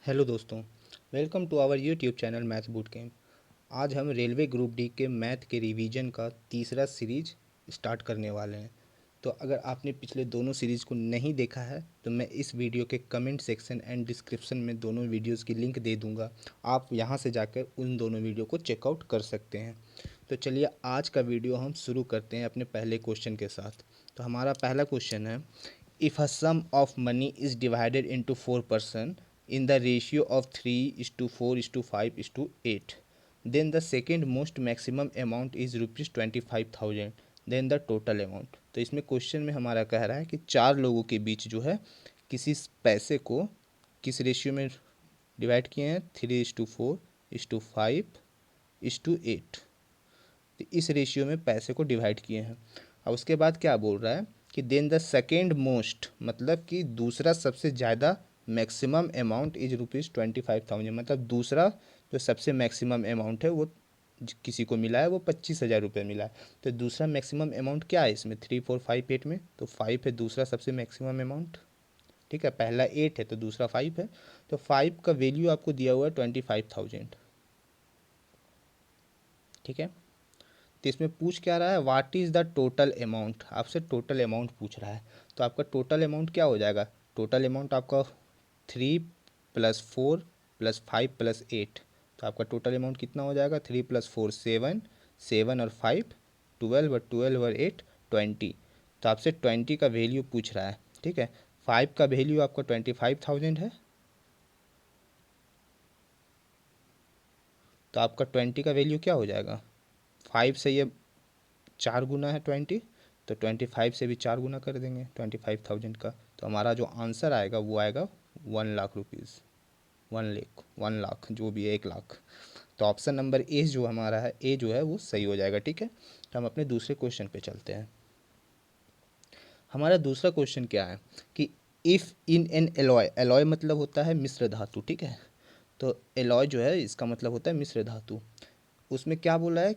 Hello दोस्तों, welcome to our YouTube channel math boot camp. आज हम रेलवे ग्रुप डी के मैथ के रिवीजन का तीसरा सीरीज स्टार्ट करने वाले हैं। तो अगर आपने पिछले दोनों सीरीज़ को नहीं देखा है तो मैं इस वीडियो के कमेंट सेक्शन एंड डिस्क्रिप्शन में दोनों वीडियोस की लिंक दे दूंगा। आप यहां से जाकर उन दोनों वीडियो को चेकआउट कर सकते हैं। तो चलिए आज का वीडियो हम शुरू करते हैं अपने पहले क्वेश्चन के साथ। तो हमारा पहला क्वेश्चन है, if a sum of money is divided into 4 person in the ratio of 3:4:5:8, then the second most maximum amount is rupees 25,000, then the total amount। तो इसमें क्वेश्चन में हमारा कह रहा है कि चार लोगों के बीच जो है किसी पैसे को किस रेशियो में डिवाइड किए हैं, 3:4:5:8। तो इस रेशियो में पैसे को डिवाइड किए हैं। अब उसके बाद क्या बोल रहा है कि देन द सेकेंड मोस्ट, मतलब कि दूसरा सबसे ज़्यादा मैक्सिमम अमाउंट इज ₹25,000, मतलब दूसरा जो सबसे मैक्सिमम अमाउंट है वो किसी को मिला है, वो 25,000 रुपये मिला है। तो दूसरा मैक्सिमम अमाउंट क्या है इसमें, 3, 4, 5, 8 में, तो 5 है दूसरा सबसे मैक्सिमम अमाउंट। ठीक है, पहला 8 है तो दूसरा 5 है। तो 5 का वैल्यू आपको दिया हुआ है 25,000। ठीक है, तो इसमें पूछ क्या रहा है, what is the total amount, आपसे टोटल अमाउंट पूछ रहा है। तो आपका टोटल अमाउंट क्या हो जाएगा, टोटल अमाउंट आपका 3+4+5+8। तो आपका टोटल अमाउंट कितना हो जाएगा, 3+4 7, 7 और 5 12, और 12 और 8 20। तो आपसे 20 का वैल्यू पूछ रहा है। ठीक है, 5 का वैल्यू आपका 25,000 है, तो आपका 20 का वैल्यू क्या हो जाएगा, 5 से ये 4 गुना है 20, तो 25 से भी 4 गुना कर देंगे 25,000 का। तो हमारा जो आंसर आएगा वो आएगा 1,00,000 रुपीज़, 1 लाख, 1 लाख जो भी है, 1 लाख। तो ऑप्शन नंबर ए जो हमारा है, ए जो है वो सही हो जाएगा। ठीक है, तो हम अपने दूसरे क्वेश्चन पे चलते हैं। हमारा दूसरा क्वेश्चन क्या है कि if in an alloy, alloy मतलब होता है मिश्र धातु। ठीक है, तो एलॉय जो है इसका मतलब होता है मिश्र धातु। उसमें क्या बोला है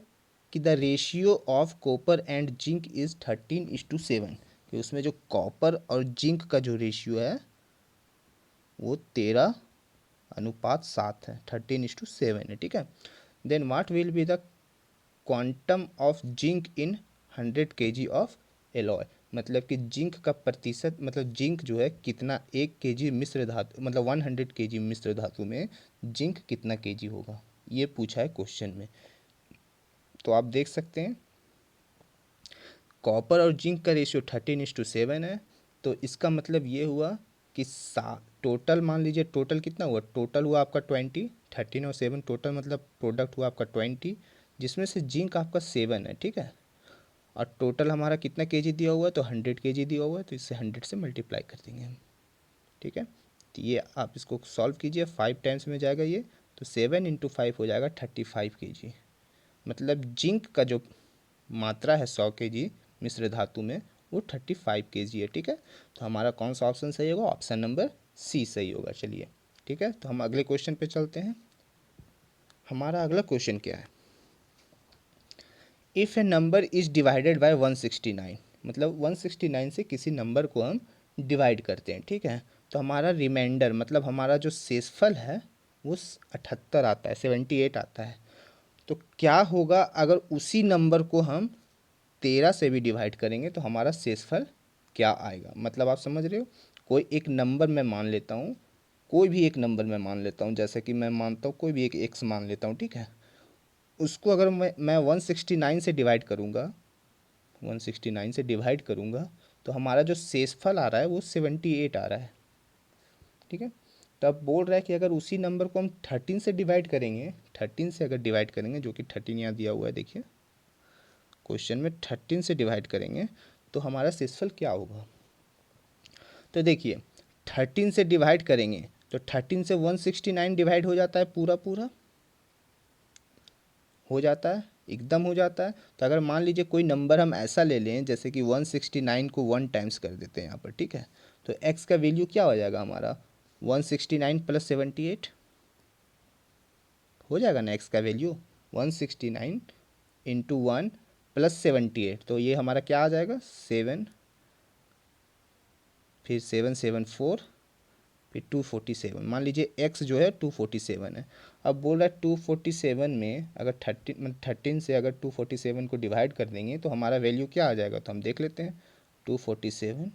कि the ratio of copper and zinc is 13:7, कि उसमें जो कॉपर और जिंक का जो रेशियो है वो 13:7 है, 13:7 है। ठीक है, then what will be the quantum of zinc in 100 kg of alloy, मतलब कि जिंक का प्रतिशत, मतलब जिंक जो है कितना 1 kg मिश्र धातु, मतलब 100 kg मिश्र धातु में जिंक कितना केजी होगा, ये पूछा है क्वेश्चन में। तो आप देख सकते हैं कॉपर और जिंक का रेशियो 13:7 है। तो इसका मतलब ये हुआ कि टोटल मान लीजिए, टोटल कितना हुआ, टोटल हुआ आपका 20, 13 और 7 टोटल, मतलब प्रोडक्ट हुआ आपका 20, जिसमें से जिंक आपका 7 है। ठीक है, और टोटल हमारा कितना केजी दिया हुआ है, तो 100 kg दिया हुआ है, तो इससे 100 से मल्टीप्लाई कर देंगे हम। ठीक है, तो ये आप इसको सॉल्व कीजिए, 5 टाइम्स में जाएगा ये, तो 7 × 5 हो जाएगा 35 kg। मतलब जिंक का जो मात्रा है 100 kg मिश्र धातु में, वो 35 kg है। ठीक है, तो हमारा कौन सा ऑप्शन सही होगा, ऑप्शन नंबर सी सही होगा। चलिए ठीक है, तो हम अगले क्वेश्चन पे चलते हैं। हमारा अगला क्वेश्चन क्या है, if A number is divided by 169, मतलब 169 से किसी नंबर को हम डिवाइड करते हैं। ठीक है, तो हमारा रिमाइंडर, मतलब हमारा जो शेषफल है वो 78 आता है, 78 आता है। तो क्या होगा अगर उसी नंबर को हम 13 से भी डिवाइड करेंगे, तो हमारा शेषफल क्या आएगा। मतलब आप समझ रहे हो, कोई एक नंबर मैं मान लेता हूँ, कोई भी एक नंबर मैं मान लेता हूँ, जैसे कि मैं मानता हूँ कोई भी एक एक्स मान लेता हूँ। ठीक है, उसको अगर मैं 169 से डिवाइड करूँगा, 169 से डिवाइड करूँगा, तो हमारा जो शेषफल आ रहा है वो 78 आ रहा है। ठीक है, तो अब बोल रहा है कि अगर उसी नंबर को हम 13 से डिवाइड करेंगे, 13 से अगर डिवाइड करेंगे, जो कि 13 यहाँ दिया हुआ है, देखिए क्वेश्चन में 13 से डिवाइड करेंगे तो हमारा शेषफल क्या होगा। तो देखिए 13 से डिवाइड करेंगे तो 13 से 169 डिवाइड हो जाता है, पूरा पूरा हो जाता है, एकदम हो जाता है। तो अगर मान लीजिए कोई नंबर हम ऐसा ले लें, जैसे कि 169 को 1 टाइम्स कर देते हैं यहाँ पर। ठीक है, तो x का वैल्यू क्या हो जाएगा हमारा, 169 + 78 हो जाएगा ना, x का वैल्यू 169 × 1 + 78, तो ये हमारा क्या आ जाएगा, 7, फिर 7 7 4 फिर 247, मान लीजिए x जो है 247 है। अब बोल रहा है 247 में अगर 13 से अगर 247 को डिवाइड कर देंगे तो हमारा वैल्यू क्या आ जाएगा, तो हम देख लेते हैं। 247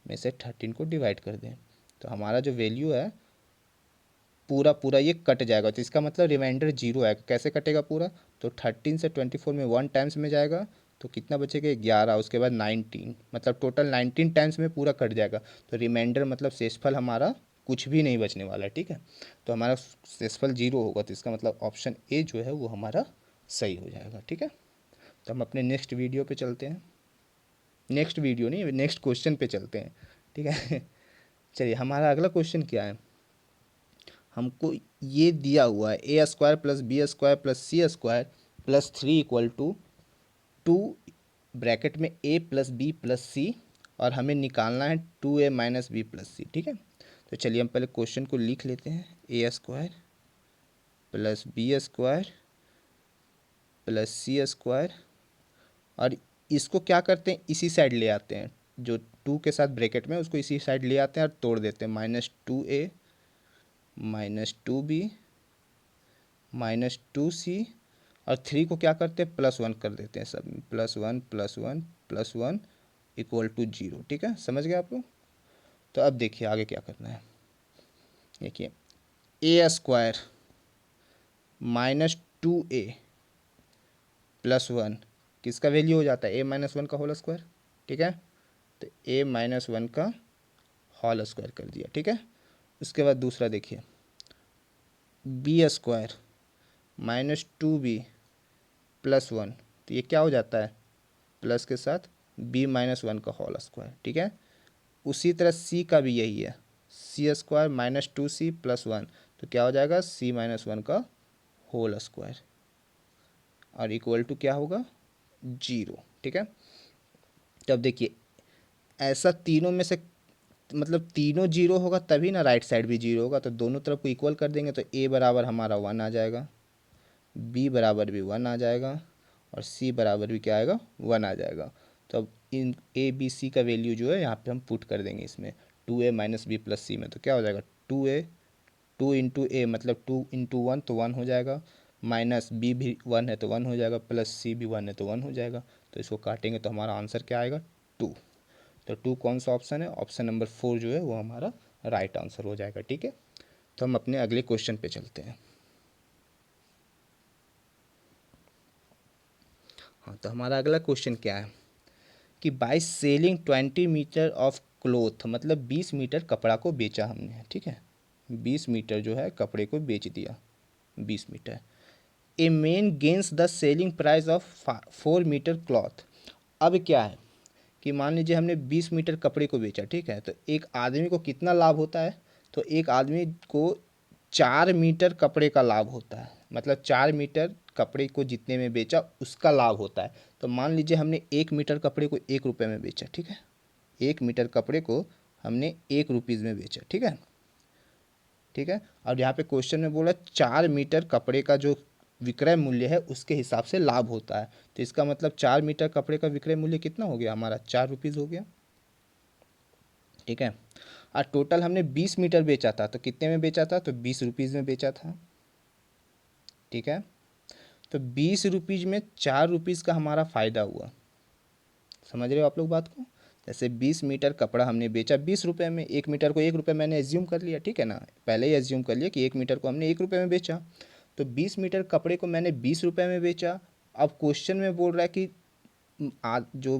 में से 13 को डिवाइड कर दें तो हमारा जो वैल्यू है पूरा पूरा ये कट जाएगा, तो इसका मतलब रिमाइंडर जीरो आएगा। कैसे कटेगा पूरा, तो 13 से 24 में 1 टाइम्स में जाएगा तो कितना बचेगा 11, उसके बाद 19, मतलब टोटल 19 टाइम्स में पूरा कट जाएगा। तो रिमाइंडर मतलब शेषफल हमारा कुछ भी नहीं बचने वाला है, ठीक है। तो हमारा शेषफल जीरो होगा, तो इसका मतलब ऑप्शन ए जो है वो हमारा सही हो जाएगा, ठीक है। तो हम अपने नेक्स्ट वीडियो पे चलते हैं, नेक्स्ट वीडियो नहीं, नेक्स्ट क्वेश्चन पे चलते हैं, ठीक है। चलिए हमारा अगला क्वेश्चन क्या है, हमको ये दिया हुआ है A square plus B square plus C square plus 3 equal to 2 bracket में A plus B plus C, और हमें निकालना है 2a माइनस बी प्लस सी, ठीक है। तो चलिए हम पहले क्वेश्चन को लिख लेते हैं, A square plus B square plus C square, और इसको क्या करते हैं इसी साइड ले आते हैं, जो 2 के साथ ब्रैकेट में उसको इसी साइड ले आते हैं और तोड़ देते हैं, -2a माइनस 2b -2c, और 3 को क्या करते हैं +1 कर देते हैं सब में, +1 +1 +1 इक्वल टू 0, ठीक है, समझ गए आप लोग। तो अब देखिए आगे क्या करना है, देखिए ए स्क्वायर -2a +1 किसका वैल्यू हो जाता है, a माइनस वन का होल स्क्वायर, ठीक है। तो a माइनस वन का होल स्क्वायर कर दिया, ठीक है। उसके बाद दूसरा देखिए बी स्क्वायर -2b +1, तो ये क्या हो जाता है प्लस के साथ b माइनस वन का होल स्क्वायर, ठीक है। उसी तरह c का भी यही है, सी स्क्वायर -2c +1, तो क्या हो जाएगा c माइनस वन का होल स्क्वायर, और इक्वल टू क्या होगा 0, ठीक है। तो अब देखिए ऐसा तीनों में से मतलब तीनों जीरो होगा तभी ना राइट साइड भी जीरो होगा, तो दोनों तरफ को इक्वल कर देंगे तो ए बराबर हमारा 1 आ जाएगा, बी बराबर भी 1 आ जाएगा, और सी बराबर भी क्या आएगा 1 आ जाएगा। तो अब इन ए बी सी का वैल्यू जो है यहाँ पे हम पुट कर देंगे इसमें 2a माइनस बी प्लस सी में, तो क्या हो जाएगा 2a, 2 इंटू ए मतलब 2 इंटू वन तो 1 हो जाएगा, माइनस बी भी 1 है तो 1 हो जाएगा, प्लस सी भी 1 है तो 1 हो जाएगा। तो इसको काटेंगे तो हमारा आंसर क्या आएगा 2। तो 2 कौन सा ऑप्शन है, ऑप्शन नंबर 4 जो है वो हमारा राइट आंसर हो जाएगा, ठीक है। तो हम अपने अगले क्वेश्चन पे चलते हैं। हाँ, तो हमारा अगला क्वेश्चन क्या है कि by selling 20 metre of cloth, मतलब 20 मीटर कपड़ा को बेचा हमने, ठीक है। 20 मीटर जो है कपड़े को बेच दिया, 20 metre. A man gains the selling price of 4 metre cloth. अब क्या है कि मान लीजिए हमने 20 मीटर कपड़े को बेचा, ठीक है। तो एक आदमी को कितना लाभ होता है, तो एक आदमी को 4 मीटर कपड़े का लाभ होता है, मतलब 4 मीटर कपड़े को जितने में बेचा उसका लाभ होता है। तो मान लीजिए हमने 1 मीटर कपड़े को 1 रुपये में बेचा, ठीक है। 1 मीटर कपड़े को हमने 1 रुपीज़ में बेचा, ठीक है, ठीक है। और यहाँ पे क्वेश्चन में बोला 4 मीटर कपड़े का जो विक्रय मूल्य है उसके हिसाब से लाभ होता है, तो इसका मतलब 4 मीटर कपड़े का विक्रय मूल्य कितना हो गया हमारा 4 रुपीज़ हो गया, ठीक है। और टोटल हमने 20 मीटर बेचा था, तो कितने में बेचा था, तो 20 रुपीज़ में बेचा था, ठीक है। तो 20 रुपीज़ में 4 रुपीज़ का हमारा फ़ायदा हुआ, समझ रहे हो आप लोग बात को। जैसे 20 मीटर कपड़ा हमने बेचा 20 रुपये में, 1 मीटर को 1 रुपये मैंने एज्यूम कर लिया, ठीक है ना, पहले ही एज्यूम कर लिया कि 1 मीटर को हमने 1 रुपये में बेचा। तो 20 मीटर कपड़े को मैंने 20 रुपये में बेचा। अब क्वेश्चन में बोल रहा है कि जो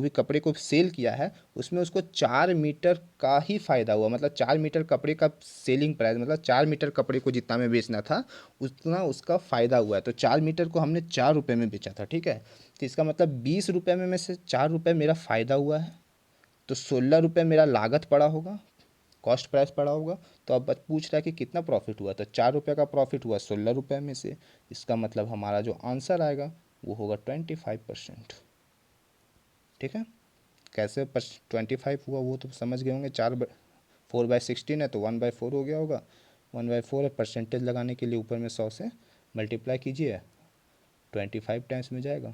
भी कपड़े को सेल किया है उसमें उसको 4 मीटर का ही फ़ायदा हुआ, मतलब 4 मीटर कपड़े का सेलिंग प्राइस, मतलब 4 मीटर कपड़े को जितना में बेचना था उतना उसका फ़ायदा हुआ है। तो 4 मीटर को हमने 4 रुपये में बेचा था, ठीक है। तो इसका मतलब 20 रुपये में से 4 रुपये मेरा फ़ायदा हुआ है, तो 16 रुपये मेरा लागत पड़ा होगा, कॉस्ट प्राइस पड़ा होगा। तो अब बस पूछ रहा है कि कितना प्रॉफिट हुआ, तो 4 रुपये का प्रॉफिट हुआ 16 रुपये में से। इसका मतलब हमारा जो आंसर आएगा वो होगा 25%, ठीक है। कैसे 25 हुआ वो तो समझ गए होंगे, 4/16 है तो 1/4 हो गया होगा, 1/4 है, परसेंटेज लगाने के लिए ऊपर में 100 से मल्टीप्लाई कीजिए, 25 टाइम्स में जाएगा,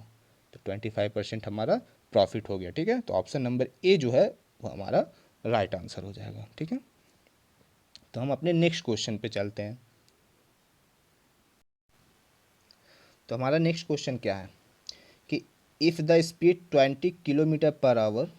तो 25% हमारा प्रॉफिट हो गया, ठीक है। तो ऑप्शन नंबर ए जो है वो हमारा राइट आंसर हो जाएगा, ठीक है। तो हम अपने नेक्स्ट क्वेश्चन पे चलते हैं। तो हमारा नेक्स्ट क्वेश्चन क्या है कि if the speed 20 kilometre per hour,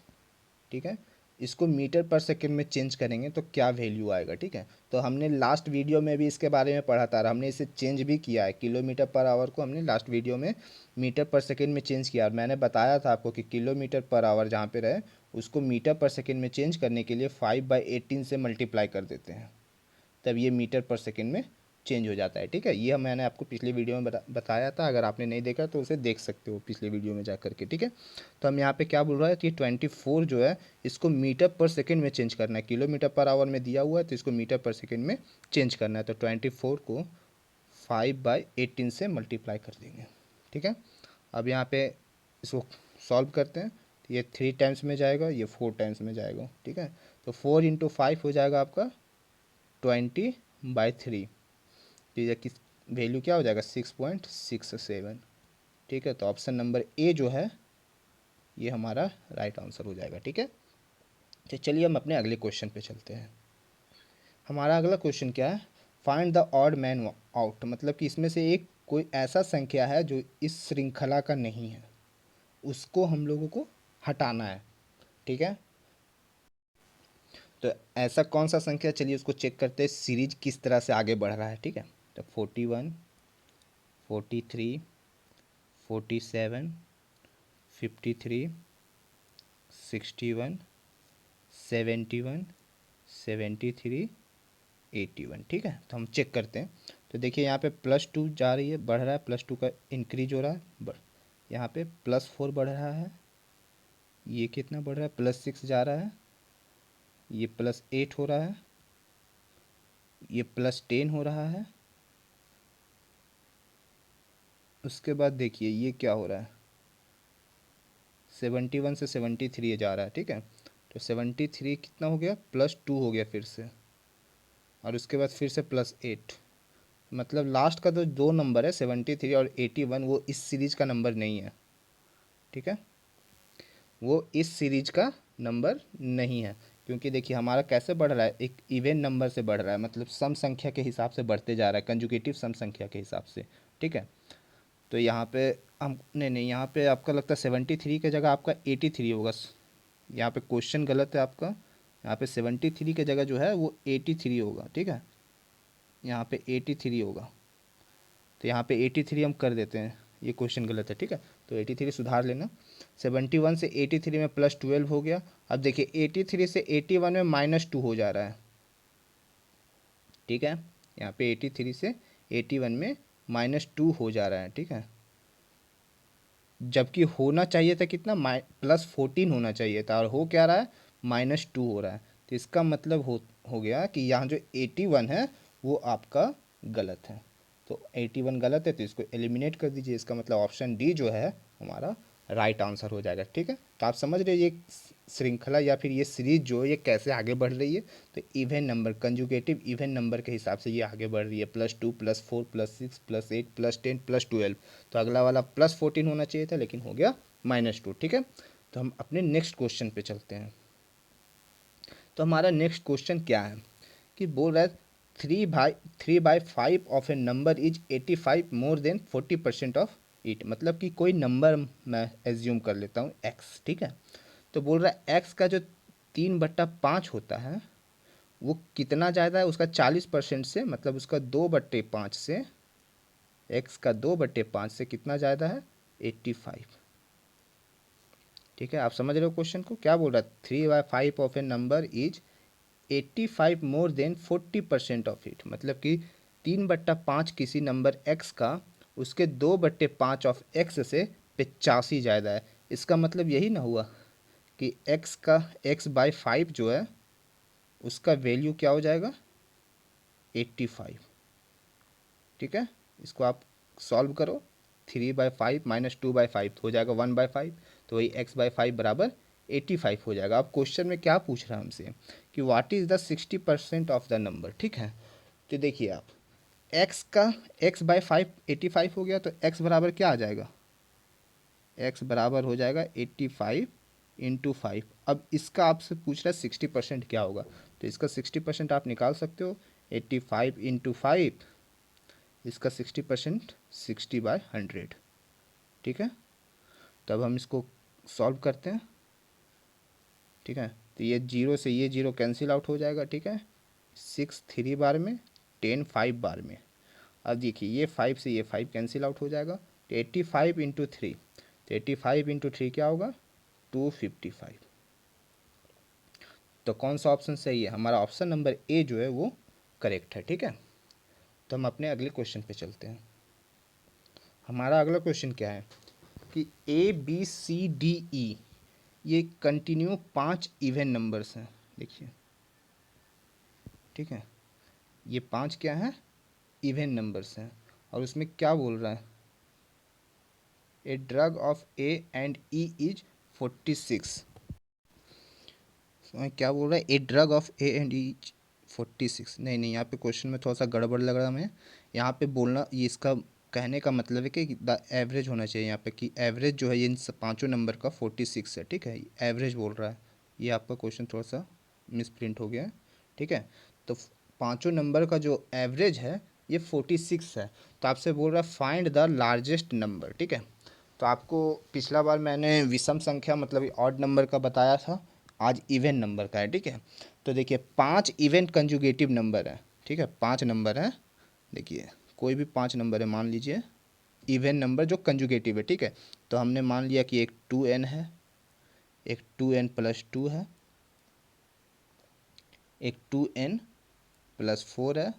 ठीक है, इसको मीटर पर सेकंड में चेंज करेंगे तो क्या वैल्यू आएगा। ठीक है, तो हमने लास्ट वीडियो में भी इसके बारे में पढ़ा था और हमने इसे चेंज भी किया है। किलोमीटर पर आवर को हमने लास्ट वीडियो में मीटर पर सेकंड में चेंज किया और मैंने बताया था आपको कि किलोमीटर पर आवर जहाँ पे रहे उसको मीटर पर सेकंड में चेंज करने के लिए 5/18 से मल्टीप्लाई कर देते हैं, तब ये मीटर पर सेकंड में चेंज हो जाता है। ठीक है, ये मैंने आपको पिछले वीडियो में बताया था, अगर आपने नहीं देखा तो उसे देख सकते हो पिछले वीडियो में जा करके। ठीक है, तो हम यहाँ पे क्या बोल रहा है कि 24 जो है इसको मीटर पर सेकंड में चेंज करना है। किलोमीटर पर आवर में दिया हुआ है तो इसको मीटर पर सेकंड में चेंज करना है। तो 24 को 5/18 से मल्टीप्लाई कर देंगे। ठीक है, अब यहाँ पे इसको सॉल्व करते हैं तो ये 3 टाइम्स में जाएगा, ये 4 टाइम्स में जाएगा। ठीक है, तो 4 × 5 हो जाएगा आपका 20/3। तो ये किस वैल्यू क्या हो जाएगा 6.67। ठीक है, तो ऑप्शन नंबर ए जो है ये हमारा राइट आंसर हो जाएगा। ठीक है, तो चलिए हम अपने अगले क्वेश्चन पे चलते हैं। हमारा अगला क्वेश्चन क्या है, find the odd man out, मतलब कि इसमें से एक कोई ऐसा संख्या है जो इस श्रृंखला का नहीं है, उसको हम लोगों को हटाना है। ठीक है, तो ऐसा कौन सा संख्या, चलिए उसको चेक करते हैं सीरीज किस तरह से आगे बढ़ रहा है। ठीक है, तो 41, 43, 47, 53, 61, 71, 73, 81। ठीक है, तो हम चेक करते हैं। तो देखिए यहाँ पे +2 जा रही है, बढ़ रहा है, +2 का इंक्रीज हो रहा है, यहाँ पे +4 बढ़ रहा है, ये कितना बढ़ रहा है, +6 जा रहा है, ये +8 हो रहा है, ये +10 हो रहा है। उसके बाद देखिए ये क्या हो रहा है, 71 से 73 जा रहा है। ठीक है, तो 73 कितना हो गया, +2 हो गया फिर से, और उसके बाद फिर से +8। मतलब लास्ट का तो दो नंबर है 73 और 81, वो इस सीरीज का नंबर नहीं है। ठीक है, वो इस सीरीज का नंबर नहीं है, क्योंकि देखिए हमारा कैसे बढ़ रहा है, एक इवन नंबर से बढ़ रहा है, मतलब सम संख्या के हिसाब से बढ़ते जा रहा है, कंजुगेटिव सम संख्या के हिसाब से। ठीक है, तो यहाँ पे हम नहीं, यहाँ पे आपका लगता है 73 की जगह आपका 83 होगा। यहाँ पे क्वेश्चन गलत है आपका, यहाँ पे 73 की जगह जो है वो 83 होगा। ठीक है, यहाँ पे 83 होगा, तो यहाँ पे 83 हम कर देते हैं, ये क्वेश्चन गलत है। ठीक है, तो 83 सुधार लेना। 71 से 83 में +12 हो गया। अब देखिए 83 से 81 में -2 हो जा रहा है। ठीक है, यहाँ पे 83 से 81 में -2 हो जा रहा है। ठीक है, जबकि होना चाहिए था कितना, +14 होना चाहिए था, और हो क्या रहा है, -2 हो रहा है। तो इसका मतलब हो गया कि यहाँ जो 81 है वो आपका गलत है। तो 81 गलत है, तो इसको एलिमिनेट कर दीजिए। इसका मतलब ऑप्शन डी जो है हमारा राइट आंसर हो जाएगा। ठीक है, तो आप समझ रहे ये श्रृंखला या फिर ये सीरीज जो है ये कैसे आगे बढ़ रही है। तो even number, conjugative even number के हिसाब से ये आगे बढ़ रही है, +2, +4, +6, +8, +10, +12। तो अगला वाला +14 होना चाहिए था, लेकिन हो गया -2। ठीक है, तो हम अपने नेक्स्ट क्वेश्चन पे चलते हैं। तो हमारा नेक्स्ट क्वेश्चन क्या है कि बोल रहा है 3/5 of A number is 85 more than 40% of it, मतलब कि कोई नंबर मैं एज्यूम कर लेता हूँ x। ठीक है, तो बोल रहा है x का जो 3/5 होता है वो कितना ज़्यादा है, उसका 40% से, मतलब उसका 2/5 से, x का 2/5 से कितना ज़्यादा है, 85। ठीक है, आप समझ रहे हो क्वेश्चन को, क्या बोल रहा है, 3/5 of A number is 85 more than 40% of it, मतलब कि 3/5 किसी नंबर x का उसके 2/5 ऑफ x से 85 ज़्यादा है। इसका मतलब यही ना हुआ कि x का x/5 जो है उसका वैल्यू क्या हो जाएगा, 85। ठीक है, इसको आप सॉल्व करो, 3/5 -2/5 हो जाएगा 1/5, तो वही x/5 बराबर 85 हो जाएगा। अब क्वेश्चन में क्या पूछ रहा है हमसे कि what is the 60% of the number. ठीक है, तो देखिए आप x का x/5 85 हो गया, तो x बराबर क्या आ जाएगा, x बराबर हो जाएगा 85 × 5। अब इसका आपसे पूछ रहा है 60% क्या होगा, तो इसका 60% आप निकाल सकते हो। 85 इंटू 5, इसका 60%, 60/100, ठीक है। तब हम इसको सॉल्व करते हैं, ठीक है। तो ये जीरो से ये जीरो कैंसिल आउट हो जाएगा, ठीक है। 6 3 बार में, 10 5 बार में। अब देखिए ये 5 से ये 5 कैंसिल आउट हो जाएगा, तो 85 इंटू 3, तो 85 इंटू 3 क्या होगा, 255। तो कौन सा ऑप्शन सही है, हमारा ऑप्शन नंबर ए जो है वो करेक्ट है, ठीक है। तो हम अपने अगले क्वेश्चन पे चलते हैं। हमारा अगला क्वेश्चन क्या है कि A B C D E ये कंटिन्यू 5 इवन नंबर्स हैं, देखिए, ठीक है। ये 5 क्या हैं, इवन नंबर्स हैं। और उसमें क्या बोल रहा है, a drug of A and E is 46। क्या बोल रहा है, a drug of A and E 46। नहीं नहीं, यहाँ पे क्वेश्चन में थोड़ा सा गड़बड़ लग रहा है हमें। यहाँ पे बोलना, ये इसका कहने का मतलब है कि द एवरेज होना चाहिए यहाँ पे, कि एवरेज जो है ये इन पाँचों नंबर का 46 है, ठीक है। एवरेज बोल रहा है, ये आपका क्वेश्चन थोड़ा सा मिसप्रिंट हो गया है, ठीक है। तो पाँचों नंबर का जो एवरेज है ये 46 है। तो आपसे बोल रहा है फाइंड द लार्जेस्ट नंबर, ठीक है। तो आपको पिछला बार मैंने विषम संख्या मतलब ऑड नंबर का बताया था, आज इवन नंबर का है, ठीक है। तो देखिए 5 इवन कंजुगेटिव नंबर है, ठीक है। 5 नंबर है, देखिए कोई भी 5 नंबर है, मान लीजिए इवन नंबर जो कंजुगेटिव है, ठीक है। तो हमने मान लिया कि एक 2n है, एक 2n+2 है, एक 2n+4 है,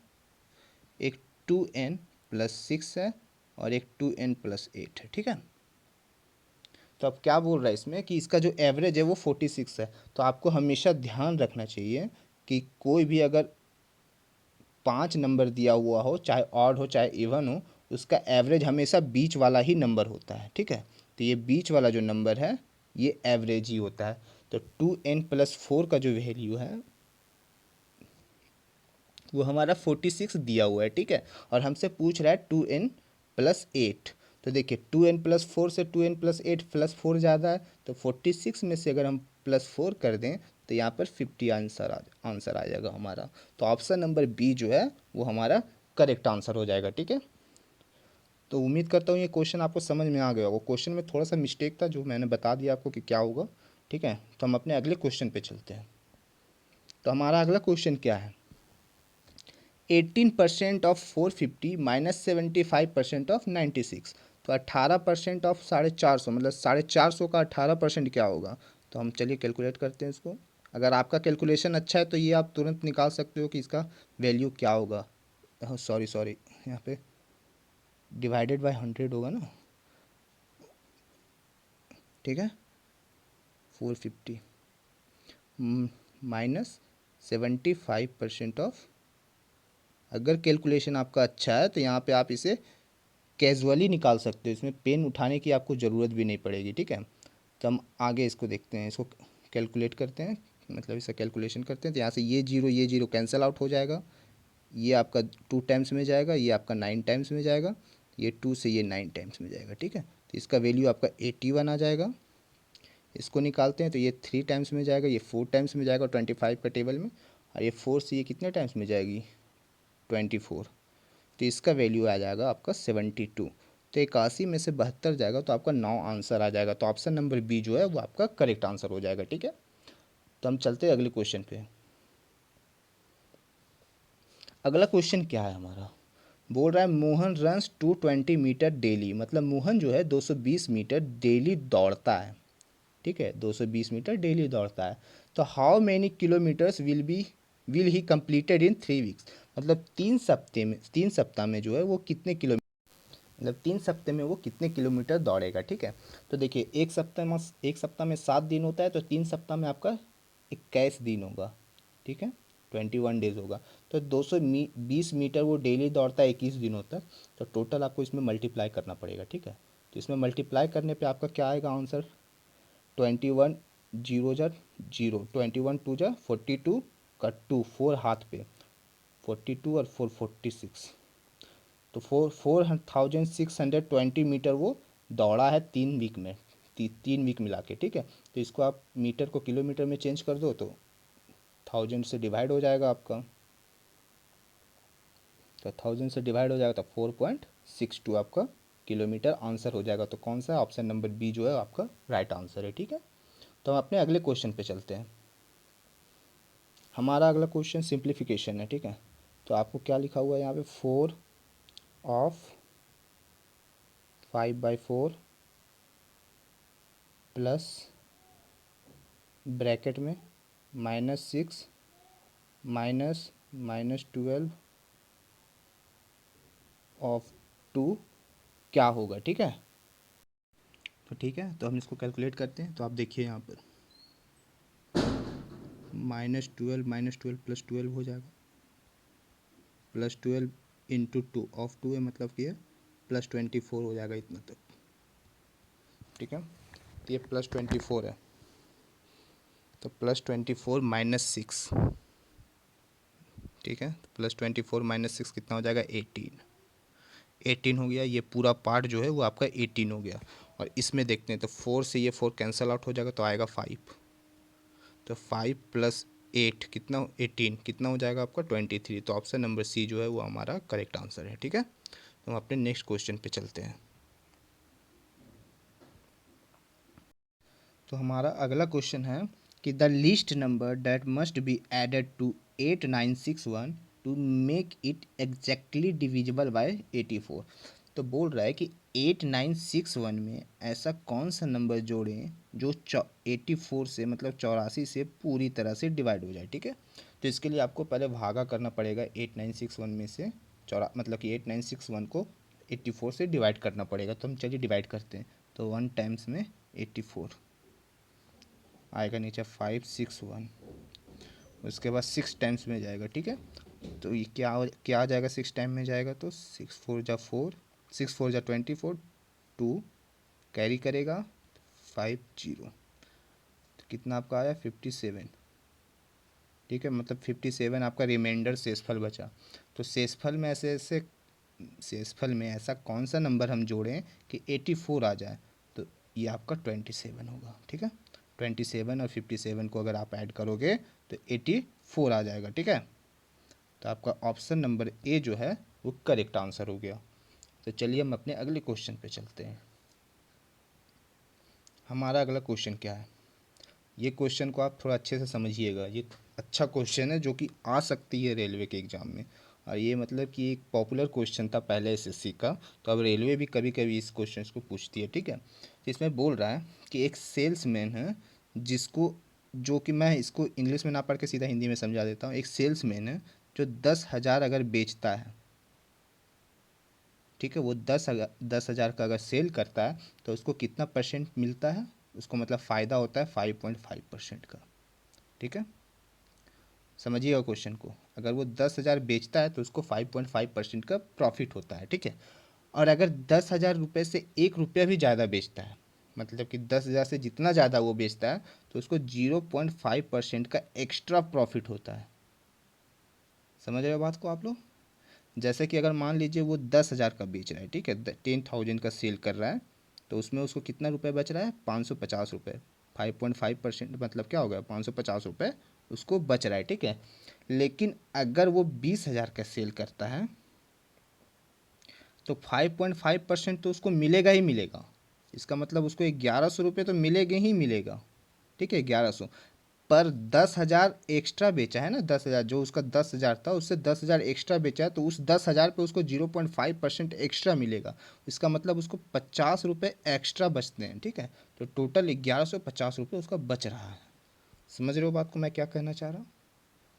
एक 2n+6 है, और एक 2n+8 है, ठीक है। तो अब क्या बोल रहा है इसमें कि इसका जो एवरेज है वो 46 है। तो आपको हमेशा ध्यान रखना चाहिए कि कोई भी अगर 5 नंबर दिया हुआ हो, चाहे ऑड हो चाहे इवन हो, उसका एवरेज हमेशा बीच वाला ही नंबर होता है, ठीक है। तो ये बीच वाला जो नंबर है ये एवरेज ही होता है। तो 2n+4 का जो वैल्यू है वो हमारा 46 दिया हुआ है, ठीक है। और हमसे पूछ रहा है 2n+8। तो देखिए 2n+4 से 2n+8+4 ज़्यादा है, तो 46 में से अगर हम +4 कर दें तो यहाँ पर 50 आंसर आ जाएगा हमारा। तो ऑप्शन नंबर बी जो है वो हमारा करेक्ट आंसर हो जाएगा, ठीक है। तो उम्मीद करता हूँ ये क्वेश्चन आपको समझ में आ गया होगा। क्वेश्चन में थोड़ा सा मिस्टेक था जो मैंने बता दिया आपको कि क्या होगा, ठीक है। तो हम अपने अगले क्वेश्चन पे चलते हैं। तो हमारा अगला क्वेश्चन क्या है, 18% ऑफ 450 माइनस 75% ऑफ 96। तो 18% ऑफ 450, मतलब 450 का 18% क्या होगा। तो हम चलिए कैलकुलेट करते हैं इसको। अगर आपका कैलकुलेशन अच्छा है तो ये आप तुरंत निकाल सकते हो कि इसका वैल्यू क्या होगा। सॉरी सॉरी, यहाँ पे डिवाइडेड बाय 100 होगा ना, ठीक है। 450 माइनस 75% ऑफ, अगर कैलकुलेशन आपका अच्छा है तो यहाँ पे आप इसे कैजुअली निकाल सकते हो, इसमें पेन उठाने की आपको ज़रूरत भी नहीं पड़ेगी, ठीक है। तो हम आगे इसको देखते हैं, इसको कैलकुलेट करते हैं, मतलब इसका कैलकुलेशन करते हैं। तो यहाँ से ये जीरो कैंसिल आउट हो जाएगा, ये आपका 2 टाइम्स में जाएगा, ये आपका 9 टाइम्स में जाएगा, ये 2 से ये 9 टाइम्स में जाएगा, ठीक है। तो इसका वैल्यू आपका 81 आ जाएगा। इसको निकालते हैं तो ये 3 टाइम्स में जाएगा, ये 4 टाइम्स में जाएगा 25 का टेबल में, और ये 4 से ये कितने टाइम्स में जाएगी, 24। तो इसका वैल्यू आ जाएगा आपका 72। तो 81 में से 72 जाएगा तो आपका 9 आंसर आ जाएगा। तो ऑप्शन नंबर बी जो है वो आपका करेक्ट आंसर हो जाएगा, ठीक है। तो हम चलते हैं अगले क्वेश्चन पे। अगला क्वेश्चन क्या है हमारा, बोल रहा है मोहन रन्स 220 मीटर डेली, मतलब मोहन जो है 220 मीटर डेली दौड़ता है, ठीक है। 220 मीटर डेली दौड़ता है। तो how many kilometres will he completed in 3 weeks, मतलब 3 सप्ताह में जो है वो कितने किलोमीटर, मतलब 3 सप्ताह में वो कितने किलोमीटर दौड़ेगा, ठीक है। तो देखिए एक सप्ताह में 7 दिन होता है, तो 3 सप्ताह में आपका 21 दिन होगा, ठीक है। 21 डेज होगा। तो 220 मीटर वो डेली दौड़ता है 21 दिनों तक। तो टोटल आपको इसमें मल्टीप्लाई करना पड़ेगा, ठीक है। तो इसमें मल्टीप्लाई करने पे आपका क्या आएगा आंसर, 21 जीरो जा जीरो, 21 2 जा 42 का 2 4 हाथ पे, 42 और 4 46। तो 4620 मीटर वो दौड़ा है 3 वीक में, 3 वीक मिला के, ठीक है। तो इसको आप मीटर को किलोमीटर में चेंज कर दो तो 1000 से डिवाइड हो जाएगा आपका। तो 1000 से डिवाइड हो जाएगा तो 4.62 आपका किलोमीटर आंसर हो जाएगा। तो कौन सा ऑप्शन नंबर बी जो है आपका राइट आंसर है। ठीक है, तो हम अपने अगले क्वेश्चन पे चलते हैं। हमारा अगला क्वेश्चन सिंप्लीफिकेशन है। ठीक है, तो आपको क्या लिखा हुआ है यहाँ पे, 4 ऑफ 5/4 प्लस ब्रैकेट में -6 -12 ऑफ 2 क्या होगा। ठीक है, तो ठीक है, तो हम इसको कैलकुलेट करते हैं। तो आप देखिए यहाँ पर -12 प्लस 12 हो जाएगा, +12 इंटू 2 ऑफ 2 है, मतलब कि +24 हो जाएगा इतना तक। ठीक है, तो ये +24 है, तो +24 -6। ठीक है, +24 -6 कितना हो जाएगा, 18 हो गया। ये पूरा पार्ट जो है वो आपका 18 हो गया। और इसमें देखते हैं तो 4 से ये 4 कैंसिल आउट हो जाएगा, तो आएगा 5। तो 5 + 8 कितना, 18 कितना हो जाएगा आपका 23। तो ऑप्शन नंबर सी जो है वो हमारा करेक्ट आंसर है। ठीक है, तो हम अपने नेक्स्ट क्वेश्चन पे चलते हैं। तो हमारा अगला क्वेश्चन है कि the least number that must be added to 8961 to make it exactly divisible by 84। तो बोल रहा है कि 8961 में ऐसा कौन सा नंबर जोड़ें जो 84 से, मतलब 84 से पूरी तरह से डिवाइड हो जाए। ठीक है, तो इसके लिए आपको पहले भागा करना पड़ेगा 8961 में से मतलब कि 8961 को 84 से डिवाइड करना पड़ेगा। तो हम चलिए डिवाइड करते हैं। तो 1 टाइम्स में 84 आएगा, नीचे 561, उसके बाद 6 टाइम्स में जाएगा। ठीक है, तो ये क्या आ जाएगा, 6 टाइम में जाएगा तो 6 4 जा 4, 6 4 जा 24, 2 कैरी करेगा 50, तो कितना आपका आया 57। ठीक है, मतलब 57 आपका रिमाइंडर शेषफल बचा। तो शेषफल में ऐसा कौन सा नंबर हम जोड़ें कि 84 आ जाए, तो ये आपका 27 होगा। ठीक है, 27 और 57 को अगर आप ऐड करोगे तो 84 आ जाएगा। ठीक है, तो आपका ऑप्शन नंबर ए जो है वो करेक्ट आंसर हो गया। तो चलिए हम अपने अगले क्वेश्चन पे चलते हैं। हमारा अगला क्वेश्चन क्या है, ये क्वेश्चन को आप थोड़ा अच्छे से समझिएगा। ये अच्छा क्वेश्चन है जो कि आ सकती है रेलवे के एग्ज़ाम में। और ये मतलब कि एक पॉपुलर क्वेश्चन था पहले एसएससी का, तो अब रेलवे भी कभी कभी इस क्वेश्चन को पूछती है। ठीक है, तो इसमें बोल रहा है कि एक सेल्समैन है जिसको, जो कि मैं इसको इंग्लिश में ना पढ़ के सीधा हिंदी में समझा देता हूँ। एक सेल्समैन है जो 10,000 अगर बेचता है, ठीक है, वो 10,000 का अगर सेल करता है तो उसको कितना परसेंट मिलता है, उसको मतलब फ़ायदा होता है 5.5% का। ठीक है, समझिएगा क्वेश्चन को। अगर वो 10,000 बेचता है तो उसको 5.5% का प्रॉफिट होता है। ठीक है, और अगर 10,000 रुपये से 1 रुपया भी ज़्यादा बेचता है, मतलब कि 10,000 से जितना ज़्यादा वो बेचता है तो उसको 0.5% का एक्स्ट्रा प्रॉफिट होता है। समझ रहे हो बात को आप लोग। जैसे कि अगर मान लीजिए वो 10,000 का बेच रहा है, ठीक है, 10,000 का सेल कर रहा है, तो उसमें उसको कितना रुपए बच रहा है, 550 रुपये। 5.5% मतलब क्या हो गया, 550 रुपये उसको बच रहा है। ठीक है, लेकिन अगर वो 20,000 का सेल करता है तो 5.5% तो उसको मिलेगा ही मिलेगा। इसका मतलब उसको 1,100 रुपये तो मिलेंगे ही मिलेगा। ठीक है, 1,100 पर 10,000 एक्स्ट्रा बेचा है ना, 10,000 जो उसका 10,000 था उससे 10,000 एक्स्ट्रा बेचा है, तो उस 10,000 पे उसको 0.5% एक्स्ट्रा मिलेगा। इसका मतलब उसको 50 रुपये एक्स्ट्रा बचते हैं। ठीक है, तो टोटल 1,150 रुपये उसका बच रहा है। समझ रहे हो बात को मैं क्या कहना चाह रहा हूँ।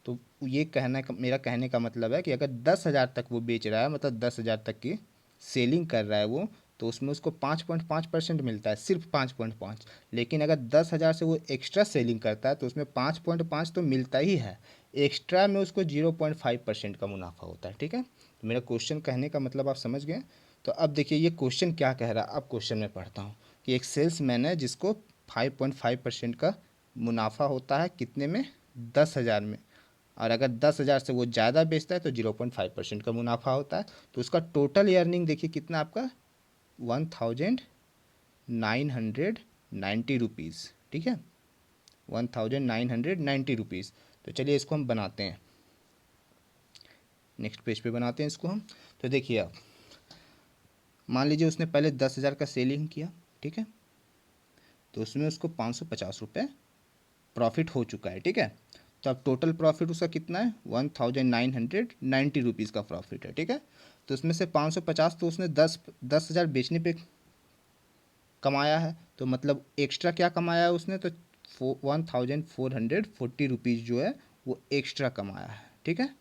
तो ये मेरा कहने का मतलब है कि अगर 10,000 तक वो बेच रहा है, मतलब 10,000 तक की सेलिंग कर रहा है वो, तो उसमें उसको 5.5% मिलता है, सिर्फ 5.5। लेकिन अगर 10,000 से वो एक्स्ट्रा सेलिंग करता है तो उसमें 5.5 तो मिलता ही है, एक्स्ट्रा में उसको 0.5% का मुनाफा होता है। ठीक है, तो मेरा क्वेश्चन कहने का मतलब आप समझ गए। तो अब देखिए ये क्वेश्चन क्या कह रहा है, अब क्वेश्चन में पढ़ता हूँ कि एक सेल्समैन है जिसको 5.5% का मुनाफा होता है, कितने में, 10,000 में। और अगर 10,000 से वो ज़्यादा बेचता है तो 0.5% का मुनाफा होता है। तो उसका टोटल अर्निंग देखिए कितना आपका, 1,990 रुपीज़। ठीक है, 1,990 रुपीज़। तो चलिए इसको हम बनाते हैं। नेक्स्ट पेज पे बनाते हैं इसको हम। तो देखिए आप, मान लीजिए उसने पहले 10,000 का सेलिंग किया, ठीक है, तो उसमें उसको 550 रुपये प्रॉफिट हो चुका है, ठीक है। तो अब टोटल प्रॉफिट उसका कितना है, 1990 रुपीज़ का प्रॉफिट है, ठीक है। तो उसमें से 550 तो उसने 10,000 बेचने पे कमाया है, तो मतलब एक्स्ट्रा क्या कमाया है उसने, तो 1440 रुपीज़ जो है वो एक्स्ट्रा कमाया है, ठीक है,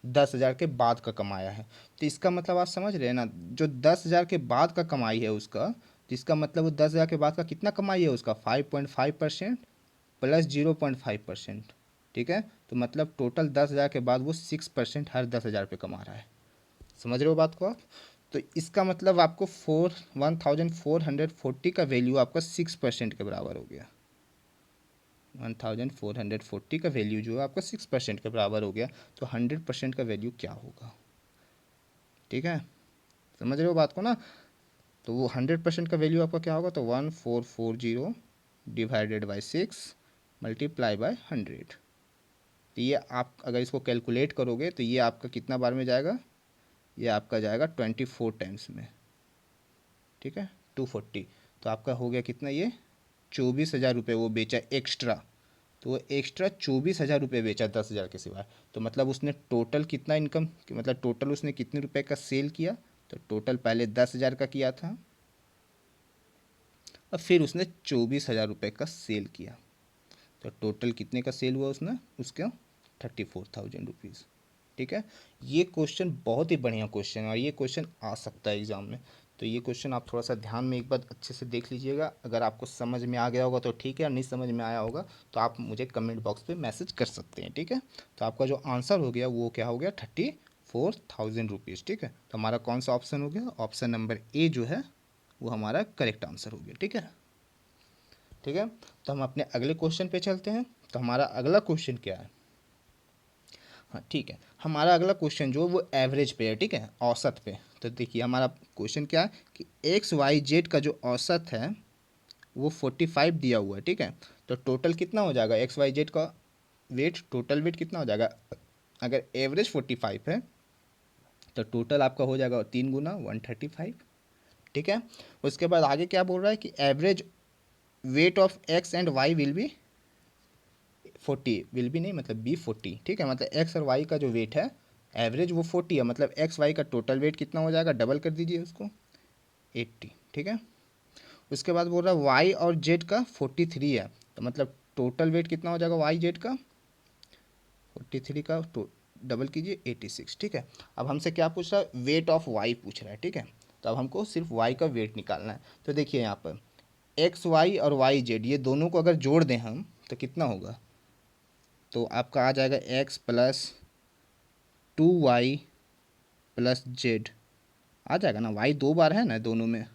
10,000 के बाद का कमाया है। तो इसका मतलब आप समझ रहे हैं ना, जो 10,000 के बाद का कमाई है उसका, तो इसका मतलब वो 10,000 के बाद का कितना कमाई है उसका, 5.5% प्लस 0.5%, ठीक है। तो मतलब टोटल 10,000 के बाद वो 6% हर 10,000 पे कमा रहा है। समझ रहे हो बात को आप। तो इसका मतलब आपको 1440 का वैल्यू आपका 6% के बराबर हो गया। 1440 का वैल्यू जो है आपका 6% के बराबर हो गया। तो 100% का वैल्यू क्या होगा, ठीक है, समझ रहे हो बात को ना। तो वो 100% का वैल्यू आपका क्या होगा, तो 1440 डिवाइडेड बाई 6 मल्टीप्लाई बाय 100। तो ये आप अगर इसको कैलकुलेट करोगे तो ये आपका कितना बार में जाएगा, ये आपका जाएगा 24 टाइम्स में, ठीक है, 240। तो आपका हो गया कितना, ये 24,000 रुपये वो बेचा एक्स्ट्रा। तो वो एक्स्ट्रा 24,000 रुपये बेचा 10,000 के सिवाय। तो मतलब उसने टोटल कितना इनकम, मतलब टोटल उसने कितने रुपए का सेल किया, तो टोटल पहले 10,000 का किया था और फिर उसने 24,000 रुपये का सेल किया। तो टोटल कितने का सेल हुआ उसने, उसका 34,000 रुपीज़, ठीक है। ये क्वेश्चन बहुत ही बढ़िया क्वेश्चन है और ये क्वेश्चन आ सकता है एग्ज़ाम में। तो ये क्वेश्चन आप थोड़ा सा ध्यान में एक बार अच्छे से देख लीजिएगा। अगर आपको समझ में आ गया होगा तो ठीक है, और नहीं समझ में आया होगा तो आप मुझे कमेंट बॉक्स पे मैसेज कर सकते हैं, ठीक है। तो आपका जो आंसर हो गया वो क्या हो गया, 34,000 रुपीज़, ठीक है। तो हमारा कौन सा ऑप्शन हो गया, ऑप्शन नंबर ए जो है वो हमारा करेक्ट आंसर हो गया, ठीक है। ठीक है, तो हम अपने अगले क्वेश्चन पे चलते हैं। तो हमारा अगला क्वेश्चन क्या है, हाँ ठीक है, हमारा अगला क्वेश्चन जो है वो एवरेज पे है, ठीक है, औसत पे। तो देखिए हमारा क्वेश्चन क्या है कि एक्स वाई जेड का जो औसत है वो 45 दिया हुआ है, ठीक है। तो टोटल कितना हो जाएगा एक्स वाई जेड का वेट, टोटल वेट कितना हो जाएगा, अगर एवरेज 45 है तो टोटल आपका हो जाएगा 3 गुना 135, ठीक है। उसके बाद आगे क्या बोल रहा है कि average weight of X and Y will be 40, will be नहीं मतलब बी 40, ठीक है। मतलब एक्स और वाई का जो वेट है एवरेज वो 40 है, मतलब एक्स वाई का टोटल वेट कितना हो जाएगा, डबल कर दीजिए उसको 80, ठीक है। उसके बाद बोल रहा है वाई और जेड का 43 है, तो मतलब टोटल वेट कितना हो जाएगा वाई जेड का, 43 का डबल कीजिए 86, ठीक है। अब हमसे क्या पूछ रहा है, वेट ऑफ वाई पूछ रहा है, ठीक है। तो अब हमको सिर्फ वाई का वेट निकालना है। तो देखिए यहाँ पर एक्स वाई और वाई जेड ये दोनों को अगर जोड़ दें हम तो कितना होगा, तो आपका आ जाएगा X plus 2y plus Z, आ जाएगा ना। वाई 2 बार है ना दोनों में,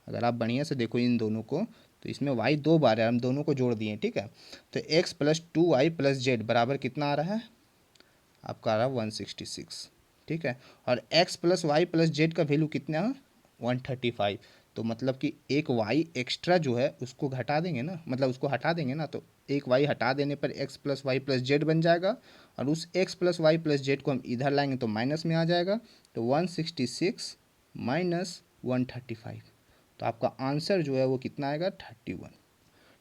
अगर आप बढ़िया से देखो इन दोनों को तो इसमें वाई 2 बार है, हम दोनों को जोड़ दिए, ठीक है। तो x plus 2y plus Z बराबर कितना आ रहा है, आपका आ रहा है 166, ठीक है। और x plus Y plus Z का वैल्यू कितना है 135। तो मतलब कि एक y एक्स्ट्रा जो है उसको घटा देंगे ना, मतलब उसको हटा देंगे ना, तो एक y हटा देने पर x plus Y plus Z बन जाएगा और उस x plus Y plus Z को हम इधर लाएंगे तो माइनस में आ जाएगा। तो 166 माइनस 135, तो आपका आंसर जो है वो कितना आएगा 31,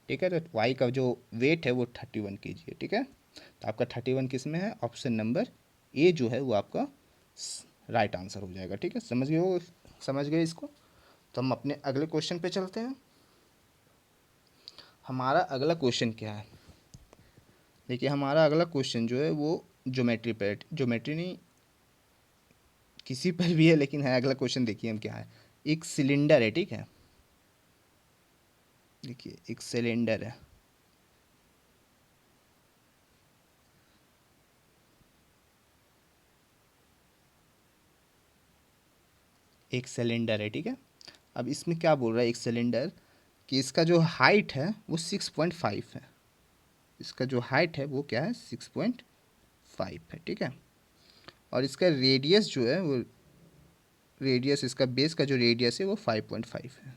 ठीक है। तो y का जो वेट है वो 31 कीजिए, ठीक है। तो आपका 31 किस में है, ऑप्शन नंबर ए जो है वो आपका राइट आंसर हो जाएगा, ठीक है। समझ गए हो, समझ गए इसको। तो हम अपने अगले क्वेश्चन पे चलते हैं। हमारा अगला क्वेश्चन क्या है, देखिए हमारा अगला क्वेश्चन जो है वो ज्योमेट्री पर, ज्योमेट्री नहीं किसी पर भी है लेकिन है। अगला क्वेश्चन देखिए हम क्या है, एक सिलेंडर है, ठीक है। देखिए एक सिलेंडर है, एक सिलेंडर है, ठीक है। अब इसमें क्या बोल रहा है एक सिलेंडर कि इसका जो हाइट है वो 6.5 है, इसका जो हाइट है वो क्या है 6.5 है, ठीक है। और इसका रेडियस जो है वो, रेडियस इसका बेस का जो रेडियस है वो 5.5 है।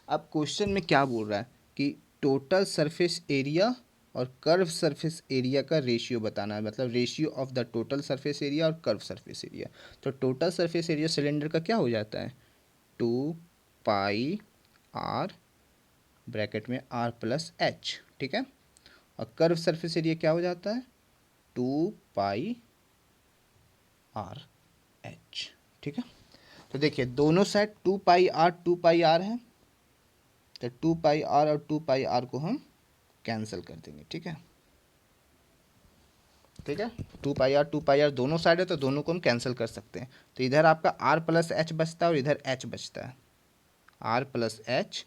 अब क्वेश्चन में क्या बोल रहा है कि टोटल सरफेस एरिया और कर्व सरफेस एरिया का रेशियो बताना है, मतलब ratio of the total surface area और कर्व सरफेस एरिया। तो टोटल सरफेस एरिया सिलेंडर का क्या हो जाता है, 2 पाई r ब्रैकेट में r+h, ठीक है। और कर्व सरफेस एरिया क्या हो जाता है, 2 पाई r h, ठीक है। तो देखिए दोनों साइड 2 पाई r है, तो 2 पाई r और 2 पाई r को हम कैंसिल कर देंगे, ठीक है। ठीक है, 2 पाई r दोनों साइड है तो दोनों को हम कैंसिल कर सकते हैं। तो इधर आपका r+h बचता है और इधर h बचता है, r+h/h,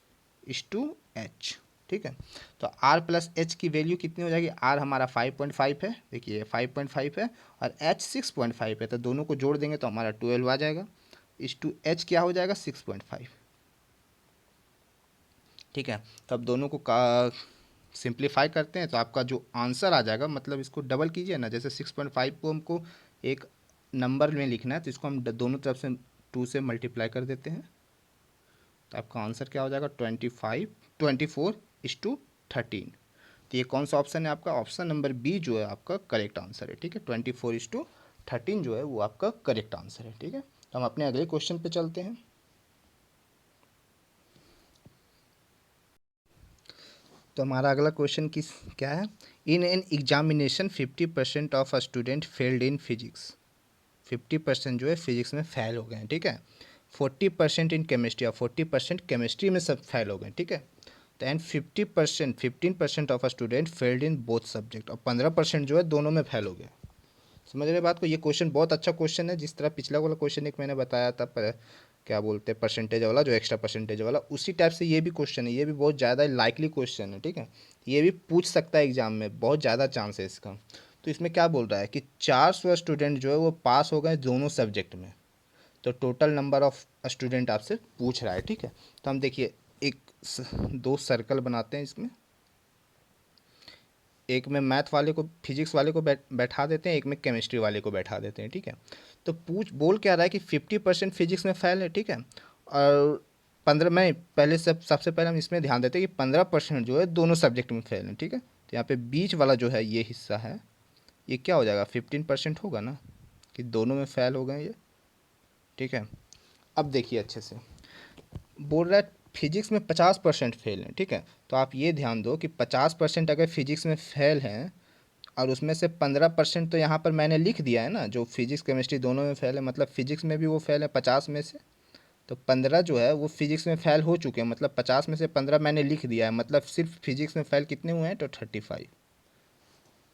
ठीक है। तो r+h की वैल्यू कितनी हो जाएगी, r हमारा 5.5 है, देखिए 5.5 है और h 6.5 है, तो दोनों को जोड़ देंगे तो हमारा 12 आ जाएगा, h क्या हो जाएगा 6.5, ठीक है। तो अब दोनों को सिंप्लीफाई करते हैं तो आपका जो आंसर आ जाएगा, मतलब इसको डबल कीजिए ना, जैसे 6.5 को हमको एक नंबर में लिखना है तो इसको हम दोनों तरफ से 2 से मल्टीप्लाई कर देते हैं, तो आपका आंसर क्या हो जाएगा 24:13। तो ये कौन सा ऑप्शन है आपका, ऑप्शन नंबर बी जो है आपका करेक्ट आंसर है, ठीक है। 24:13 जो है वो आपका करेक्ट आंसर है, ठीक है। तो हम अपने अगले क्वेश्चन पे चलते हैं। तो हमारा अगला क्वेश्चन क्या है, in an examination 50% of a student failed in physics, 50% जो है फिजिक्स में फेल हो गए हैं, ठीक है। 40% इन केमिस्ट्री, और 40% केमिस्ट्री में सब फेल हो गए, ठीक है। तो and 15% of a student failed in both subject, और 15% जो है दोनों में फेल हो गए। समझ रहे बात को, ये क्वेश्चन बहुत अच्छा क्वेश्चन है, जिस तरह पिछला वाला क्वेश्चन एक मैंने बताया था पर क्या बोलते हैं परसेंटेज वाला, जो एक्स्ट्रा परसेंटेज वाला, उसी टाइप से ये भी क्वेश्चन है, ये भी बहुत ज़्यादा लाइकली क्वेश्चन है, ठीक है। ये भी पूछ सकता है एग्जाम में, बहुत ज़्यादा चांस है इसका। तो इसमें क्या बोल रहा है कि 400 स्टूडेंट जो है वो पास हो गए दोनों सब्जेक्ट में, तो टोटल नंबर ऑफ स्टूडेंट आपसे पूछ रहा है, ठीक है। तो हम देखिए दो सर्कल बनाते हैं इसमें, एक में मैथ वाले को, फिजिक्स वाले को बैठा देते हैं, एक में केमिस्ट्री वाले को बैठा देते हैं, ठीक है। तो बोल क्या रहा है कि 50% फिजिक्स में फेल है, ठीक है। और 15 में पहले सबसे पहले हम इसमें ध्यान देते हैं कि 15% जो है दोनों सब्जेक्ट में फेल है, ठीक है। तो यहाँ पे बीच वाला जो है ये हिस्सा है, ये क्या हो जाएगा 15% होगा ना, कि दोनों में फेल हो गए ये, ठीक है। अब देखिए अच्छे से, बोल रहा है फिजिक्स में 50% फेल हैं, ठीक है। तो आप ये ध्यान दो कि 50% अगर फिजिक्स में फेल हैं और उसमें से 15% तो यहाँ पर मैंने लिख दिया है ना, जो फिजिक्स केमिस्ट्री दोनों में फेल है, मतलब फिजिक्स में भी वो फेल है 50 में से, तो 15 जो है वो फिजिक्स में फेल हो चुके हैं, मतलब 50 में से 15 मैंने लिख दिया है, मतलब सिर्फ फिजिक्स में फेल कितने हुए हैं, तो 35।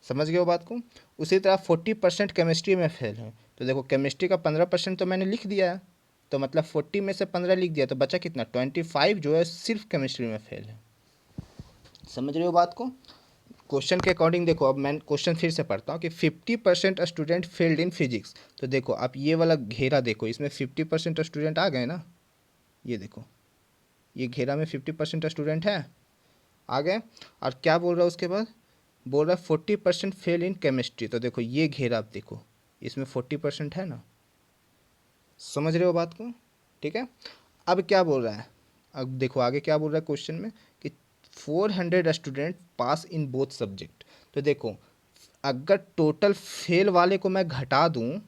समझ गए वो बात को। उसी तरह 40% केमिस्ट्री में फेल है, तो देखो केमिस्ट्री का 15% तो मैंने लिख दिया है, तो मतलब 40 में से 15 लिख दिया, तो बचा कितना 25 जो है सिर्फ केमिस्ट्री में फेल है। समझ रहे हो बात को। क्वेश्चन के अकॉर्डिंग देखो, अब मैं क्वेश्चन फिर से पढ़ता हूँ कि 50% स्टूडेंट फेल्ड इन फिजिक्स, तो देखो आप ये वाला घेरा देखो, इसमें 50% स्टूडेंट आ गए ना, ये देखो ये घेरा में 50% स्टूडेंट है, आ गए। और क्या बोल रहा है उसके बाद, बोल रहा है 40% फेल इन केमिस्ट्री, तो देखो ये घेरा आप देखो, इसमें 40% है ना, समझ रहे हो बात को, ठीक है। अब क्या बोल रहा है, अब देखो आगे क्या बोल रहा है क्वेश्चन में कि 400 student pass in both subject, तो देखो अगर टोटल फेल वाले को मैं घटा दूं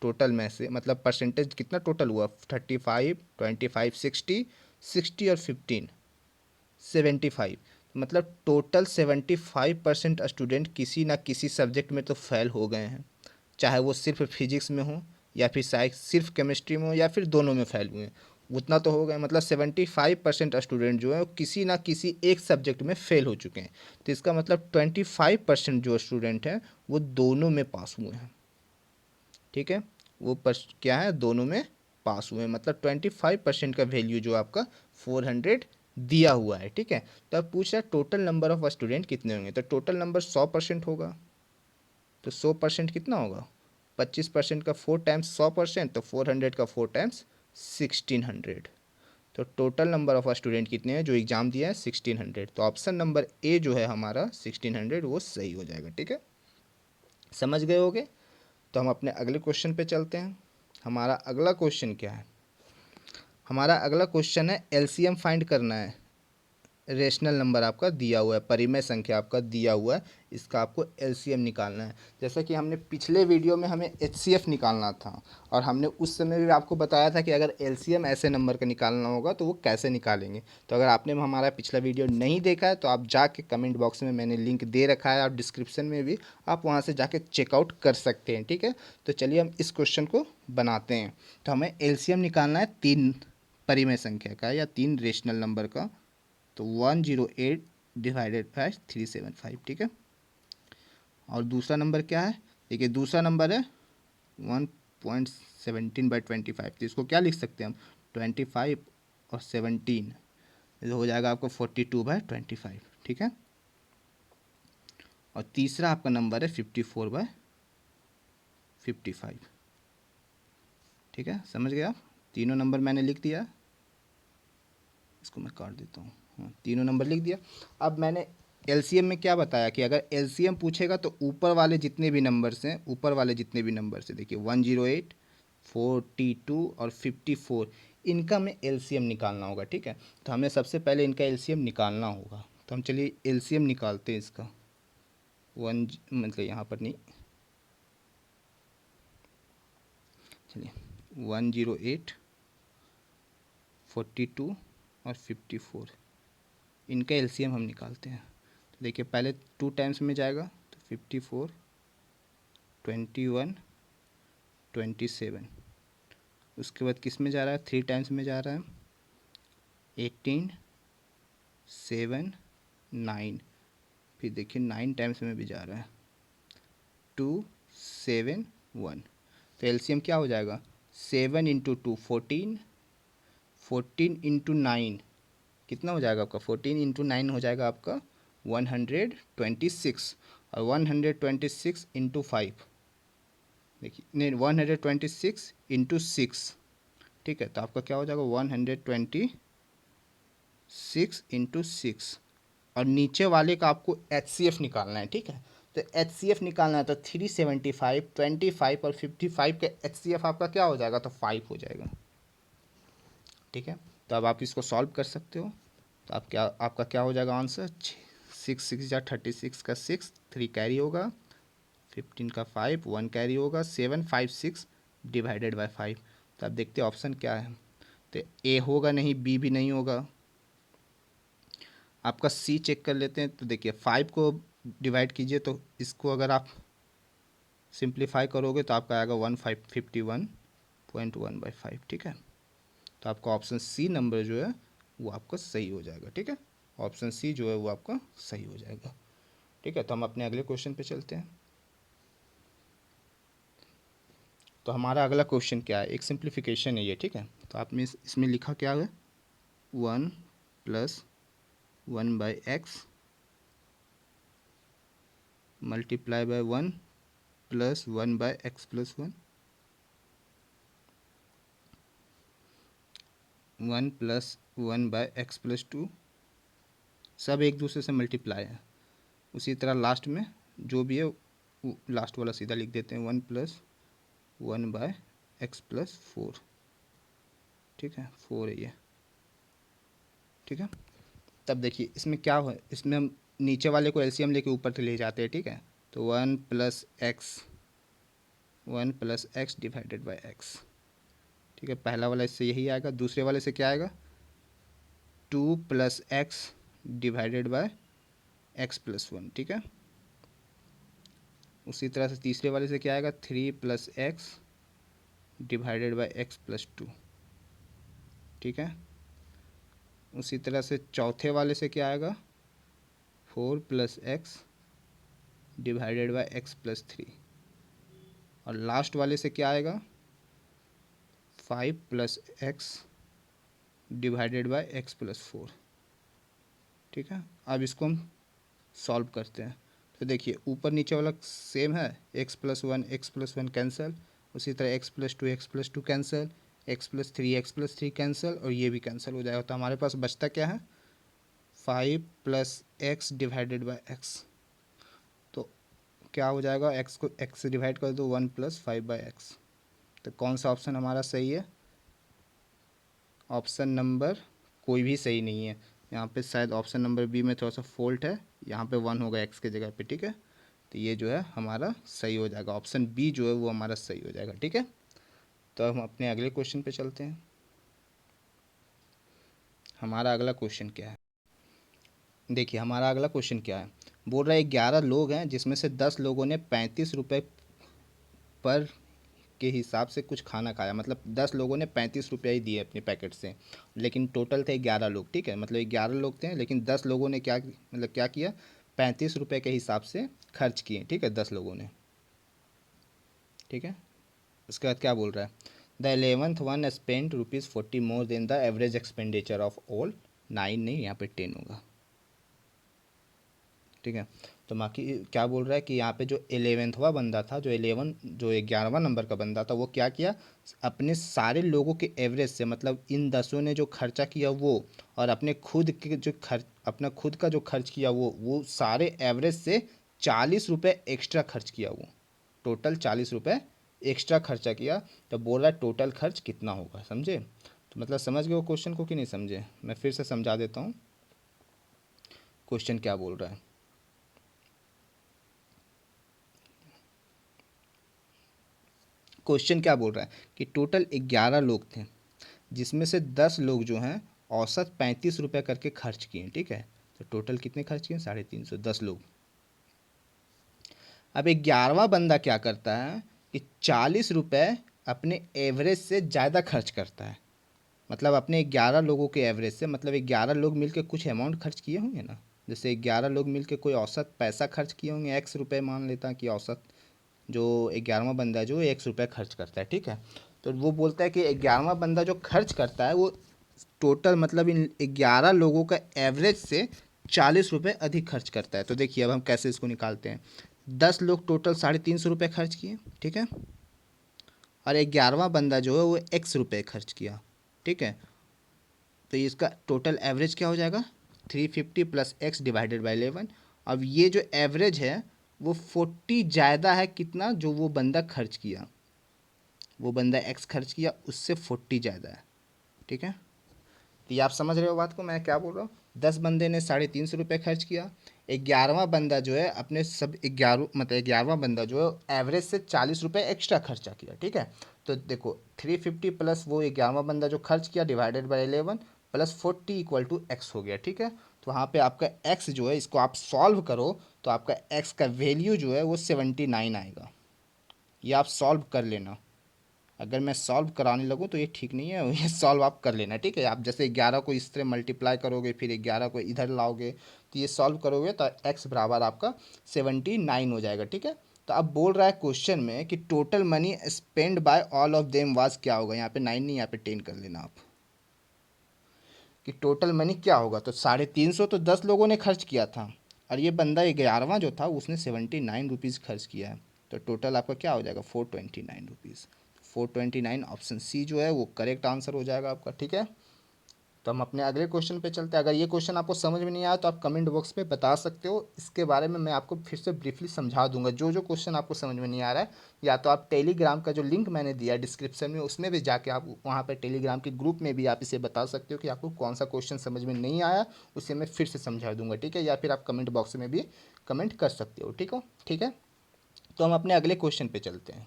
टोटल में से, मतलब परसेंटेज कितना टोटल हुआ 35, 25, 60, 60 और 15, 75, मतलब टोटल 75% स्टूडेंट किसी ना किसी सब्जेक्ट में तो फेल हो गए हैं, चाहे वो सिर्फ फिजिक्स में हो या फिर सिर्फ केमिस्ट्री में हो या फिर दोनों में फेल हुए हैं, उतना तो हो गया, मतलब 75% स्टूडेंट जो है वो किसी ना किसी एक सब्जेक्ट में फेल हो चुके हैं। तो इसका मतलब 25% जो स्टूडेंट हैं वो दोनों में पास हुए हैं, ठीक है। वो क्या है, दोनों में पास हुए हैं, मतलब 25% का वैल्यू जो आपका 400 दिया हुआ है, ठीक है। तो अब पूछ रहा है टोटल नंबर ऑफ स्टूडेंट कितने होंगे, तो टोटल नंबर 100% होगा, तो 100% कितना होगा, 25% का 4 टाइम्स 100%, तो 400 का 4 टाइम्स 1600, तो टोटल नंबर ऑफ स्टूडेंट कितने हैं जो एग्ज़ाम दिया है 1600, तो ऑप्शन नंबर ए जो है हमारा 1600 वो सही हो जाएगा, ठीक है। समझ गए होगे। तो हम अपने अगले क्वेश्चन पे चलते हैं। हमारा अगला क्वेश्चन क्या है, हमारा अगला क्वेश्चन है एलसीएम फाइंड करना है रेशनल नंबर आपका दिया हुआ है, परिमेय संख्या आपका दिया हुआ है, इसका आपको एलसीएम निकालना है। जैसा कि हमने पिछले वीडियो में हमें एचसीएफ निकालना था, और हमने उस समय भी आपको बताया था कि अगर एलसीएम ऐसे नंबर का निकालना होगा तो वो कैसे निकालेंगे। तो अगर आपने हमारा पिछला वीडियो नहीं देखा है तो आप जाके कमेंट बॉक्स में मैंने लिंक दे रखा है, आप डिस्क्रिप्शन में भी आप वहाँ से जाके चेकआउट कर सकते हैं, ठीक है। तो चलिए हम इस क्वेश्चन को बनाते हैं। तो हमें एलसीएम निकालना है 3 परिमेय संख्या का या 3 रेशनल नंबर का। तो 108 डिवाइडेड बाय 375, ठीक है। और दूसरा नंबर क्या है, देखिए दूसरा नंबर है 1.17/25। तो इसको क्या लिख सकते हैं हम, 25 और 17, ये हो जाएगा आपको 42/25, ठीक है। और तीसरा आपका नंबर है 54/55, ठीक है। समझ गए आप, तीनों नंबर मैंने लिख दिया, इसको मैं काट देता हूँ। हाँ, तीनों नंबर लिख दिया। अब मैंने एलसीएम में क्या बताया कि अगर एलसीएम पूछेगा तो ऊपर वाले जितने भी नंबर्स हैं, ऊपर वाले जितने भी नंबर्स हैं, देखिए 108, 42 और 54, इनका हमें एलसीएम निकालना होगा, ठीक है। तो हमें सबसे पहले इनका एलसीएम निकालना होगा। तो हम चलिए एलसीएम निकालते हैं इसका। मतलब यहाँ पर नहीं, चलिए 108, 42 और 54, इनका एलसीएम हम निकालते हैं। तो देखिए पहले 2 टाइम्स में जाएगा, तो 54, 21, 27। उसके बाद किस में जा रहा है, 3 टाइम्स में जा रहा है, 18, 7, 9। फिर देखिए 9 टाइम्स में भी जा रहा है, 2, 7, 1। तो एलसीएम क्या हो जाएगा, 7 इंटू 2 14, 14 इंटू 9 कितना हो जाएगा आपका, 14 इंटू 9 हो जाएगा आपका 126। और 126 इंटू 5, देखिए नहीं 126 इंटू 6, ठीक है। तो आपका क्या हो जाएगा 126 इंटू 6। और नीचे वाले का आपको एचसीएफ निकालना है, ठीक है। तो एचसीएफ निकालना है तो 375, 25 और 55 का एचसीएफ आपका क्या हो जाएगा, तो 5 हो जाएगा, ठीक है। तो अब आप इसको सॉल्व कर सकते हो। तो आपका क्या हो जाएगा आंसर, 6 6 या 36 का 6, 3 कैरी होगा, 15 का 5, 1 कैरी होगा, 7 5 6 डिवाइडेड बाय 5। तो आप देखते हैं ऑप्शन क्या है, तो ए होगा नहीं, बी भी नहीं होगा, आपका सी चेक कर लेते हैं। तो देखिए 5 को डिवाइड कीजिए, तो इसको अगर आप सिंप्लीफाई करोगे तो आपका आएगा 1551.1/5, ठीक है। तो आपका ऑप्शन सी नंबर जो है वो आपका सही हो जाएगा, ठीक है। ऑप्शन सी जो है वो आपका सही हो जाएगा, ठीक है। तो हम अपने अगले क्वेश्चन पे चलते हैं। तो हमारा अगला क्वेश्चन क्या है, एक सिंप्लीफिकेशन है ये, ठीक है। तो आप में इसमें लिखा क्या है, 1 + 1/x multiply by 1 + 1/x+1, 1 + 1/x+2, सब एक दूसरे से मल्टीप्लाई है। उसी तरह लास्ट में जो भी है लास्ट वाला सीधा लिख देते हैं, 1 + 1/x+4, ठीक है, 4 है ये, ठीक है। तब देखिए इसमें क्या हो, इसमें हम नीचे वाले को एलसीएम लेके ऊपर से ले जाते हैं, ठीक है। तो 1 + x डिवाइडेड बाय x, ठीक है। पहला वाला इससे यही आएगा, दूसरे वाले से क्या आएगा, 2 + x डिवाइडेड बाय x+1, ठीक है। उसी तरह से तीसरे वाले से क्या आएगा, 3 + x डिवाइडेड बाय x+2, ठीक है। उसी तरह से चौथे वाले से क्या आएगा, 4 + x डिवाइडेड बाय x+3। और लास्ट वाले से क्या आएगा, 5 + x डिवाइडेड बाय x+4, ठीक है। अब इसको हम सॉल्व करते हैं। तो देखिए ऊपर नीचे वाला सेम है, x+1 कैंसिल, उसी तरह x+2 कैंसिल, x+3 कैंसिल, और ये भी कैंसिल हो जाएगा। तो हमारे पास बचता क्या है, 5 + x डिवाइडेड बाय x। तो क्या हो जाएगा, x को x से डिवाइड कर दो, 1 + 5/x। तो कौन सा ऑप्शन हमारा सही है, ऑप्शन नंबर कोई भी सही नहीं है। यहाँ पे शायद ऑप्शन नंबर बी में थोड़ा सा फॉल्ट है, यहाँ पे 1 होगा एक्स की जगह पे, ठीक है। तो ये जो है हमारा सही हो जाएगा, ऑप्शन बी जो है वो हमारा सही हो जाएगा, ठीक है। तो हम अपने अगले क्वेश्चन पे चलते हैं। हमारा अगला क्वेश्चन क्या है, देखिए हमारा अगला क्वेश्चन क्या है। बोल रहा है 11 लोग हैं जिसमें से 10 लोगों ने 35 रुपये पर के हिसाब से कुछ खाना खाया, मतलब 10 लोगों ने 35 रुपये ही दिए अपने पैकेट से, लेकिन टोटल थे 11 लोग, ठीक है। मतलब 11 लोग थे लेकिन 10 लोगों ने क्या मतलब क्या किया, 35 रुपये के हिसाब से खर्च किए, ठीक है, 10 लोगों ने, ठीक है। उसके बाद क्या बोल रहा है, the 11th one spend ₹40 more than the average expenditure of all 9, नहीं यहाँ पे 10 होगा, ठीक है। तो बाकी क्या बोल रहा है कि यहाँ पे जो 11वां बंदा था, जो 11वां नंबर का बंदा था, वो क्या किया, अपने सारे लोगों के एवरेज से, मतलब इन 10 ने जो खर्चा किया वो, और अपने खुद के जो खर्च, अपना खुद का जो खर्च किया वो सारे एवरेज से 40 रुपये एक्स्ट्रा खर्च किया, वो टोटल 40 रुपये एक्स्ट्रा खर्चा किया। तो बोल रहा है टोटल खर्च कितना होगा, समझे। तो मतलब समझ गए वो क्वेश्चन को कि नहीं समझे, मैं फिर से समझा देता हूँ क्वेश्चन क्या बोल रहा है। क्वेश्चन क्या बोल रहा है कि टोटल 11 लोग थे जिसमें से 10 लोग जो हैं औसत 35 रुपये करके खर्च किए, ठीक है। तो टोटल कितने खर्च किए, 350, 10 लोग। अब 11वां बंदा क्या करता है कि 40 रुपये अपने एवरेज से ज़्यादा खर्च करता है, मतलब अपने 11 लोगों के एवरेज से, मतलब 11 लोग मिलकर कुछ अमाउंट खर्च किए होंगे ना, जैसे 11 लोग मिलकर कोई औसत पैसा खर्च किए होंगे, ₹X मान लेता है कि औसत जो 11वां बंदा है जो ₹X खर्च करता है, ठीक है। तो वो बोलता है कि 11वां बंदा जो खर्च करता है वो टोटल मतलब इन 11 लोगों का एवरेज से 40 रुपये अधिक खर्च करता है। तो देखिए अब हम कैसे इसको निकालते हैं। 10 लोग टोटल 350 रुपये खर्च किए, ठीक है, और 11वां बंदा जो है वो ₹X खर्च किया, ठीक है। तो इसका टोटल एवरेज क्या हो जाएगा, 350 प्लस एक्स डिवाइडेड बाई 11। अब ये जो एवरेज है वो 40 ज़्यादा है, कितना जो वो बंदा खर्च किया, वो बंदा एक्स खर्च किया उससे 40 ज़्यादा है, ठीक है। तो ये आप समझ रहे हो बात को, मैं क्या बोल रहा हूँ। 10 बंदे ने 350 रुपये खर्च किया, 11वां बंदा जो है अपने सब 11 मतलब 11वां बंदा जो है एवरेज से 40 रुपये एक्स्ट्रा खर्चा किया, ठीक है। तो देखो 350 प्लस वो 11वां बंदा जो खर्च किया divided by 11 plus 40 equal to X हो गया, ठीक है। तो वहाँ पे आपका एक्स जो है, इसको आप सॉल्व करो तो आपका एक्स का वैल्यू जो है वो 79 आएगा। ये आप सॉल्व कर लेना, अगर मैं सॉल्व कराने लगूँ तो ये ठीक नहीं है, ये सॉल्व आप कर लेना, ठीक है। आप जैसे 11 को इस तरह मल्टीप्लाई करोगे फिर 11 को इधर लाओगे तो ये सॉल्व करोगे तो एक्स बराबर आपका 79 हो जाएगा, ठीक है। तो अब बोल रहा है क्वेश्चन में कि total money spend by all of them was क्या होगा, यहाँ पे 9 नहीं यहाँ पे 10 कर लेना आप, कि टोटल मनी क्या होगा। तो 350 तो 10 लोगों ने खर्च किया था, और ये बंदा 11वां जो था उसने 79 रुपीज़ खर्च किया है। तो टोटल आपका क्या हो जाएगा, 429 रुपीज़। 429 ऑप्शन सी जो है वो करेक्ट आंसर हो जाएगा आपका, ठीक है। तो हम अपने अगले क्वेश्चन पे चलते हैं। अगर ये क्वेश्चन आपको समझ में नहीं आया तो आप कमेंट बॉक्स में बता सकते हो, इसके बारे में मैं आपको फिर से ब्रीफली समझा दूंगा। जो जो क्वेश्चन आपको समझ में नहीं आ रहा है, या तो आप टेलीग्राम का जो लिंक मैंने दिया है डिस्क्रिप्शन में, उसमें भी जाके आप वहाँ पर टेलीग्राम के ग्रुप में भी आप इसे बता सकते हो कि आपको कौन सा क्वेश्चन समझ में नहीं आया, उसे मैं फिर से समझा दूंगा, ठीक है। या फिर आप कमेंट बॉक्स में भी कमेंट कर सकते हो, ठीक है। तो हम अपने अगले क्वेश्चन पे चलते हैं।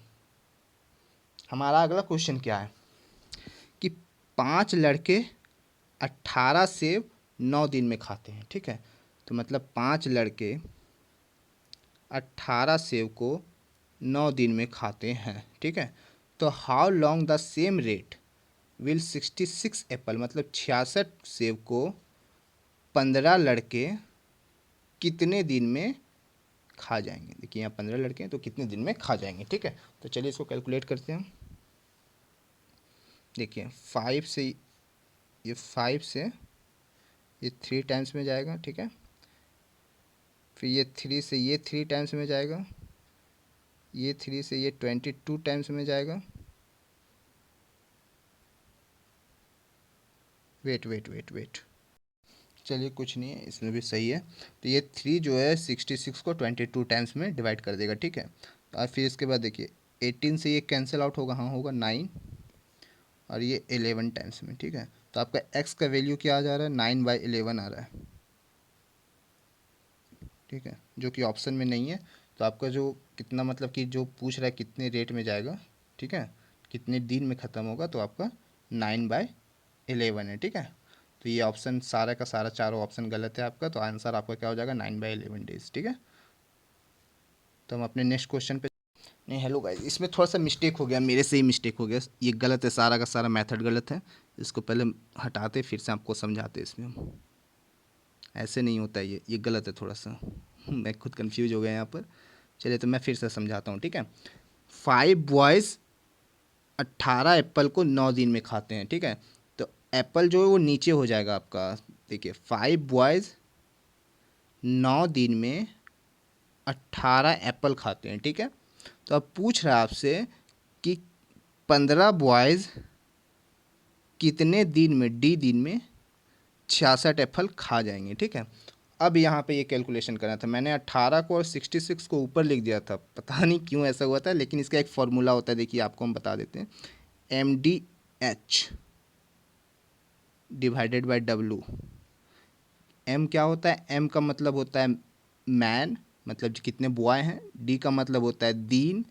हमारा अगला क्वेश्चन क्या है कि 5 लड़के 18 सेब 9 दिन में खाते हैं, ठीक है। तो मतलब 5 लड़के 18 सेब को 9 दिन में खाते हैं, ठीक है। तो how long the same rate will 66 Apple, मतलब 66 सेब को 15 लड़के कितने दिन में खा जाएंगे। देखिए यहाँ 15 लड़के हैं तो कितने दिन में खा जाएंगे, ठीक है। तो चलिए इसको कैलकुलेट करते हैं। देखिए 5 से ये 3 टाइम्स में जाएगा, ठीक है। फिर ये 3 से ये 3 टाइम्स में जाएगा, ये 3 से ये 22 टाइम्स में जाएगा। वेट वेट वेट वेट, चलिए कुछ नहीं है, इसमें भी सही है। तो ये 3 जो है 66 को 22 टाइम्स में डिवाइड कर देगा, ठीक है। और फिर इसके बाद देखिए 18 से ये कैंसिल आउट होगा, हाँ होगा 9, और ये 11 टाइम्स में, ठीक है। तो आपका x का वैल्यू क्या आ जा रहा है, 9/11 आ रहा है, ठीक है, जो कि ऑप्शन में नहीं है। तो आपका जो कितना मतलब कि जो पूछ रहा है कितने रेट में जाएगा, ठीक है, कितने दिन में ख़त्म होगा, तो आपका 9/11 है, ठीक है। तो ये ऑप्शन सारा का सारा चारों ऑप्शन गलत है आपका, तो आंसर आपका क्या हो जाएगा, 9/11 डेज, ठीक है। तो हम अपने नेक्स्ट क्वेश्चन पे नहीं, हेलो गाइस, इसमें थोड़ा सा मिस्टेक हो गया, मेरे से ही मिस्टेक हो गया, ये गलत है, सारा का सारा मेथड गलत है। इसको पहले हटाते फिर से आपको समझाते, इसमें हम ऐसे नहीं होता है, ये गलत है थोड़ा सा मैं खुद कंफ्यूज हो गया यहाँ पर। चलिए तो मैं फिर से समझाता हूँ, ठीक है। 5 बॉयज़ 18 एप्पल को 9 दिन में खाते हैं, ठीक है। तो एप्पल जो है वो नीचे हो जाएगा आपका, देखिए 5 बॉयज़ 9 दिन में 18 एप्पल खाते हैं, ठीक है। तो अब पूछ रहा है आपसे कि 15 बॉयज़ कितने दिन में, डी दिन में 66 एप्पल खा जाएंगे, ठीक है। अब यहाँ पे ये कैलकुलेशन करना था, मैंने 18 को और 66 को ऊपर लिख दिया था, पता नहीं क्यों ऐसा हुआ था, लेकिन इसका एक फॉर्मूला होता है, देखिए आपको हम बता देते हैं, MDH divided by W। M क्या होता है, M का मतलब होता है मैन, मतलब कितने बॉय हैं, D का मतलब होता है दिन,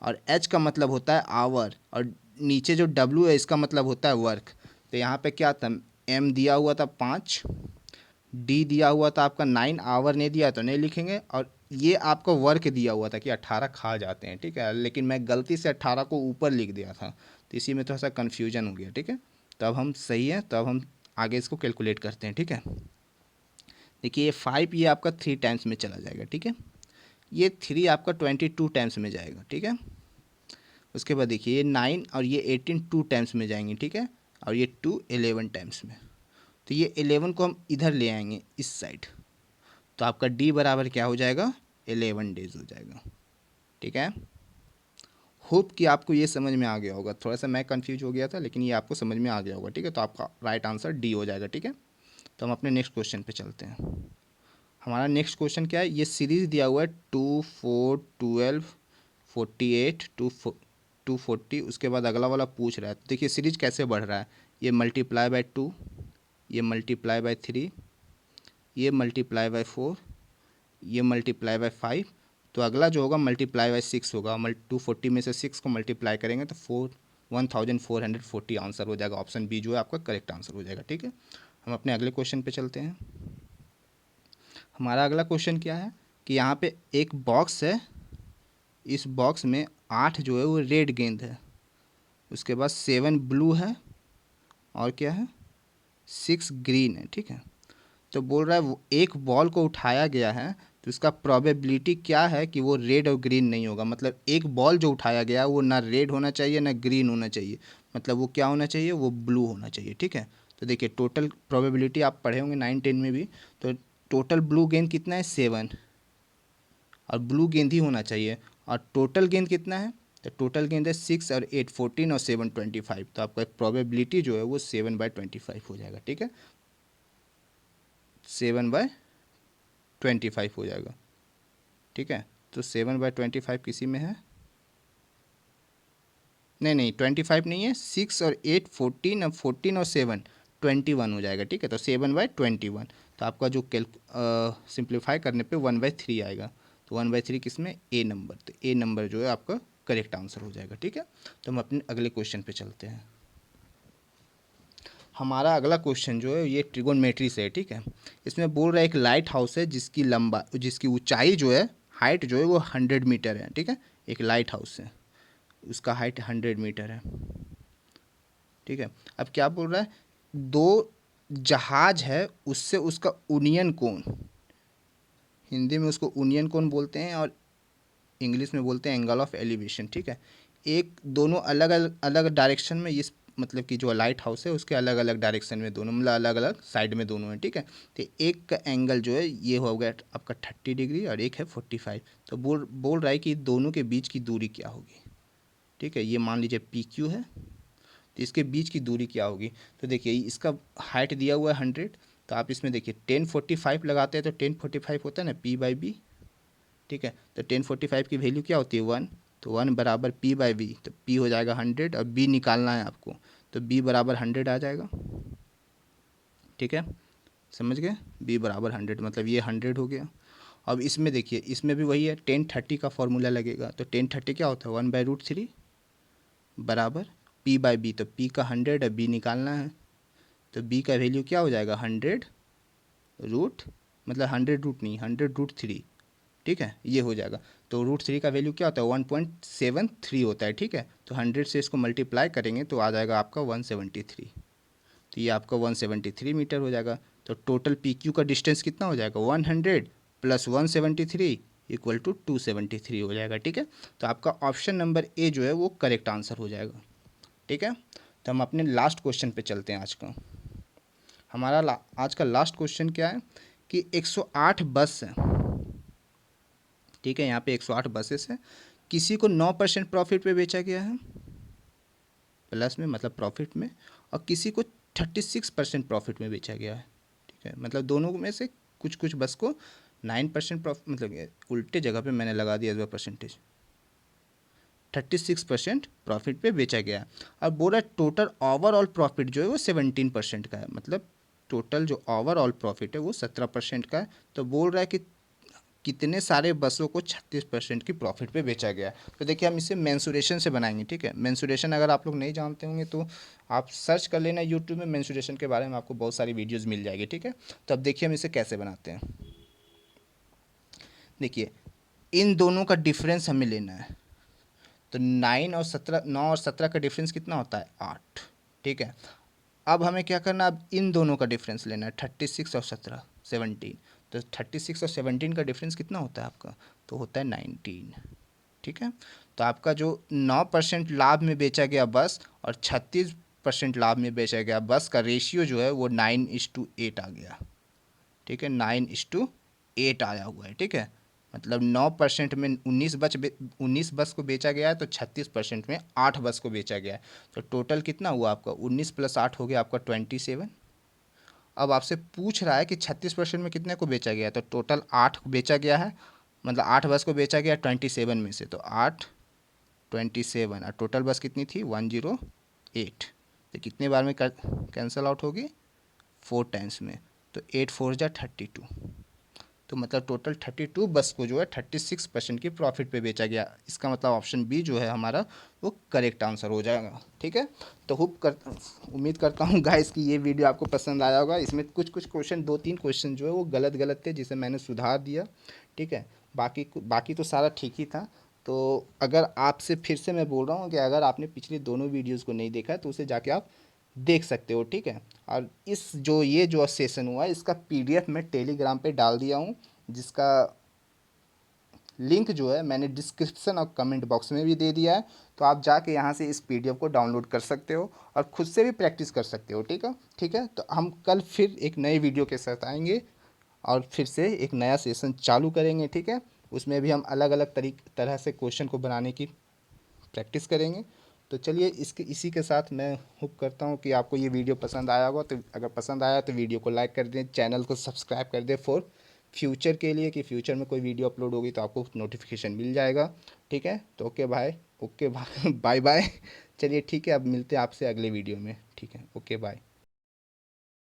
और H का मतलब होता है आवर, और नीचे जो W है इसका मतलब होता है वर्क। तो यहाँ पे क्या था, M दिया हुआ था 5, D दिया हुआ था आपका 9, आवर नहीं दिया तो नहीं लिखेंगे, और ये आपका वर्क दिया हुआ था कि 18 खा जाते हैं, ठीक है, लेकिन मैं गलती से 18 को ऊपर लिख दिया था, तो इसी में थोड़ा सा कन्फ्यूजन हो गया, ठीक है। तो अब हम सही है, तो अब हम आगे इसको कैलकुलेट करते हैं, ठीक है। देखिए ये 5 ये आपका 3 टाइम्स में चला जाएगा, ठीक है, ये 3 आपका 22 टाइम्स में जाएगा, ठीक है। उसके बाद देखिए ये 9 और ये 18 2 टाइम्स में जाएंगे, ठीक है, और ये 2 11 टाइम्स में। तो ये 11 को हम इधर ले आएंगे इस साइड, तो आपका डी बराबर क्या हो जाएगा, 11 डेज हो जाएगा, ठीक है। होप कि आपको ये समझ में आ गया होगा, थोड़ा सा मैं कंफ्यूज हो गया था, लेकिन ये आपको समझ में आ गया होगा, ठीक है। तो आपका राइट आंसर डी हो जाएगा, ठीक है। तो हम अपने नेक्स्ट क्वेश्चन पे चलते हैं। हमारा नेक्स्ट क्वेश्चन क्या है, ये सीरीज़ दिया हुआ है 2 4 12 48 240, उसके बाद अगला वाला पूछ रहा है, तो देखिए सीरीज कैसे बढ़ रहा है, ये मल्टीप्लाई बाय 2, ये मल्टीप्लाई बाय 3, ये मल्टीप्लाई बाय 4, ये मल्टीप्लाई बाय 5, तो अगला जो होगा मल्टीप्लाई बाय 6 होगा, 240 में से 6 को मल्टीप्लाई करेंगे तो 1440 आंसर हो जाएगा, ऑप्शन बी जो है आपका करेक्ट आंसर हो जाएगा, ठीक है। हम अपने अगले क्वेश्चन पे चलते हैं। हमारा अगला क्वेश्चन क्या है कि यहाँ पे एक बॉक्स है, इस बॉक्स में 8 जो है वो रेड गेंद है, उसके बाद 7 ब्लू है, और क्या है 6 ग्रीन है, ठीक है। तो बोल रहा है वो एक बॉल को उठाया गया है, तो इसका प्रोबेबिलिटी क्या है कि वो रेड और ग्रीन नहीं होगा, मतलब एक बॉल जो उठाया गया वो ना रेड होना चाहिए ना ग्रीन होना चाहिए, मतलब वो क्या होना चाहिए, वो ब्लू होना चाहिए, ठीक है। तो देखिए टोटल प्रोबेबिलिटी आप पढ़े होंगे 9 10 में भी, तो टोटल ब्लू गेंद कितना है 7, और ब्लू गेंद ही होना चाहिए, और टोटल गेंद कितना है, तो टोटल गेंद है 6 और 8 14 और 7 25, तो आपका प्रोबेबिलिटी जो है वो 7/25 हो जाएगा, ठीक है, 7/25 हो जाएगा, ठीक है। तो 7/25 किसी में है, नहीं नहीं 25 नहीं है, 6 और 8 14 और 14 और 7 21 हो जाएगा, ठीक है। तो 7/21, तो आपका जो सिंप्लीफाई करने पे 1/3 आएगा, तो 1/3 किस में, ए नंबर, तो ए नंबर जो है आपका करेक्ट आंसर हो जाएगा, ठीक है। तो हम अपने अगले क्वेश्चन पे चलते हैं। हमारा अगला क्वेश्चन जो है ये ट्रिगोनमेट्री से है, ठीक है। इसमें बोल रहा है एक लाइट हाउस है जिसकी ऊंचाई जो है, हाइट जो है वो 100 मीटर है, ठीक है। एक लाइट हाउस है, उसका हाइट 100 मीटर है, ठीक है। अब क्या बोल रहा है, दो जहाज है, उससे उसका यूनियन कोण, हिंदी में उसको यूनियन कोण बोलते हैं और इंग्लिश में बोलते हैं एंगल ऑफ एलिवेशन, ठीक है। एक दोनों अलग अलग अलग डायरेक्शन में, इस मतलब कि जो लाइट हाउस है उसके अलग अलग डायरेक्शन में दोनों, मतलब अलग अलग साइड में दोनों हैं, ठीक है। तो एक का एंगल जो है ये हो गया आपका 30 डिग्री और एक है 45, तो बोल रहा है कि दोनों के बीच की दूरी क्या होगी, ठीक है। ये मान लीजिए PQ है, तो इसके बीच की दूरी क्या होगी, तो देखिए इसका हाइट दिया हुआ है 100, तो आप इसमें देखिए 1045 लगाते हैं, तो 1045 होता है ना P/B, ठीक है। तो 1045 की वैल्यू क्या होती है 1, तो 1 बराबर P/B, तो P हो जाएगा 100 और B निकालना है आपको, तो B बराबर 100 आ जाएगा, ठीक है, समझ गए, b बराबर 100 मतलब ये 100 हो गया। अब इसमें देखिए, इसमें भी वही है, 10/30 का फॉर्मूला लगेगा। तो 10/30 क्या होता है, 1/√3 बराबर p/b। तो p का 100 है, b निकालना है, तो b का वैल्यू क्या हो जाएगा, 100 रूट, मतलब 100 रूट नहीं, 100√3, ठीक है, ये हो जाएगा। तो √3 का वैल्यू क्या होता है, 1.73 होता है, ठीक है। तो 100 से इसको मल्टीप्लाई करेंगे तो आ जाएगा आपका 173। तो ये आपका 173 मीटर हो जाएगा। तो टोटल पी क्यू का डिस्टेंस कितना हो जाएगा, 100 प्लस 173 इक्वल टू 273 हो जाएगा, ठीक है। तो आपका ऑप्शन नंबर ए जो है वो करेक्ट आंसर हो जाएगा, ठीक है। तो हम अपने लास्ट क्वेश्चन पे चलते हैं। आज का हमारा आज का लास्ट क्वेश्चन क्या है कि 108 बस है, ठीक है, यहाँ पे 108 बसेस है, किसी को 9% प्रॉफिट पे बेचा गया है, प्लस में मतलब प्रॉफिट में, और किसी को 36% प्रॉफिट में बेचा गया है, ठीक है। मतलब दोनों में से कुछ कुछ बस को 9% प्रॉफिट, मतलब ये उल्टे जगह पे मैंने लगा दिया इस परसेंटेज, 36% प्रॉफिट पे बेचा गया है। अब बोल रहा है टोटल ओवरऑल प्रॉफिट जो है वो 17% का है, मतलब टोटल जो ओवरऑल प्रॉफिट है वो 17% का है। तो बोल रहा है कि कितने सारे बसों को 36% की प्रॉफिट पे बेचा गया है। तो देखिए हम इसे मेंसुरेशन से बनाएंगे, ठीक है। मेंसुरेशन अगर आप लोग नहीं जानते होंगे तो आप सर्च कर लेना यूट्यूब में, मेंसुरेशन के बारे में आपको बहुत सारी वीडियोस मिल जाएगी, ठीक है। तो अब देखिए हम इसे कैसे बनाते हैं। देखिए इन दोनों का डिफरेंस हमें लेना है। तो 9 और 17 का डिफरेंस कितना होता है, 8, ठीक है। अब हमें क्या करना है, अब इन दोनों का डिफरेंस लेना है, 36 और 17, 17। तो 36 और 17 का डिफरेंस कितना होता है आपका, तो होता है 19, ठीक है। तो आपका जो 9% लाभ में बेचा गया बस और 36% लाभ में बेचा गया बस का रेशियो जो है वो 9:8 आ गया, ठीक है, 9:8 आया हुआ है, ठीक है। मतलब 9% में 19 बस को बेचा गया है, तो 36% में 8 बस को बेचा गया है। तो टोटल कितना हुआ आपका, 19 + 8 हो गया आपका 27। अब आपसे पूछ रहा है कि 36% में कितने को बेचा गया है, तो टोटल 8 को बेचा गया है, मतलब 8 बस को बेचा गया 27 में से। तो 8 27 और टोटल बस कितनी थी, 108। तो कितने बार में कैंसल आउट होगी, 4 टाइम्स में। तो 8 4 जा 32। तो मतलब टोटल 32 बस को जो है 36% की प्रॉफिट पे बेचा गया। इसका मतलब ऑप्शन बी जो है हमारा वो करेक्ट आंसर हो जाएगा, ठीक है। तो उम्मीद करता हूँ गाइस कि ये वीडियो आपको पसंद आया होगा। इसमें कुछ कुछ क्वेश्चन, 2-3 क्वेश्चन जो है वो गलत गलत थे, जिसे मैंने सुधार दिया, ठीक है। बाकी तो सारा ठीक ही था। तो अगर आपसे फिर से मैं बोल रहा हूँ कि अगर आपने पिछली दोनों वीडियोज़ को नहीं देखा है तो उसे जाके आप देख सकते हो, ठीक है। और ये जो सेशन हुआ है इसका पीडीएफ मैं टेलीग्राम पे डाल दिया हूँ, जिसका लिंक जो है मैंने डिस्क्रिप्शन और कमेंट बॉक्स में भी दे दिया है। तो आप जाके यहाँ से इस पीडीएफ को डाउनलोड कर सकते हो और खुद से भी प्रैक्टिस कर सकते हो, ठीक है, ठीक है। तो हम कल फिर एक नए वीडियो के साथ आएंगे और फिर से एक नया सेशन चालू करेंगे, ठीक है। उसमें भी हम अलग अलग तरह से क्वेश्चन को बनाने की प्रैक्टिस करेंगे। तो चलिए इसी के साथ मैं होप करता हूँ कि आपको ये वीडियो पसंद आया होगा। तो अगर पसंद आया तो वीडियो को लाइक कर दें, चैनल को सब्सक्राइब कर दें फॉर फ्यूचर के लिए, कि फ्यूचर में कोई वीडियो अपलोड होगी तो आपको नोटिफिकेशन मिल जाएगा, ठीक है। तो ओके भाई बाय बाय। चलिए ठीक है, अब मिलते हैं आपसे अगले वीडियो में, ठीक है, ओके बाय।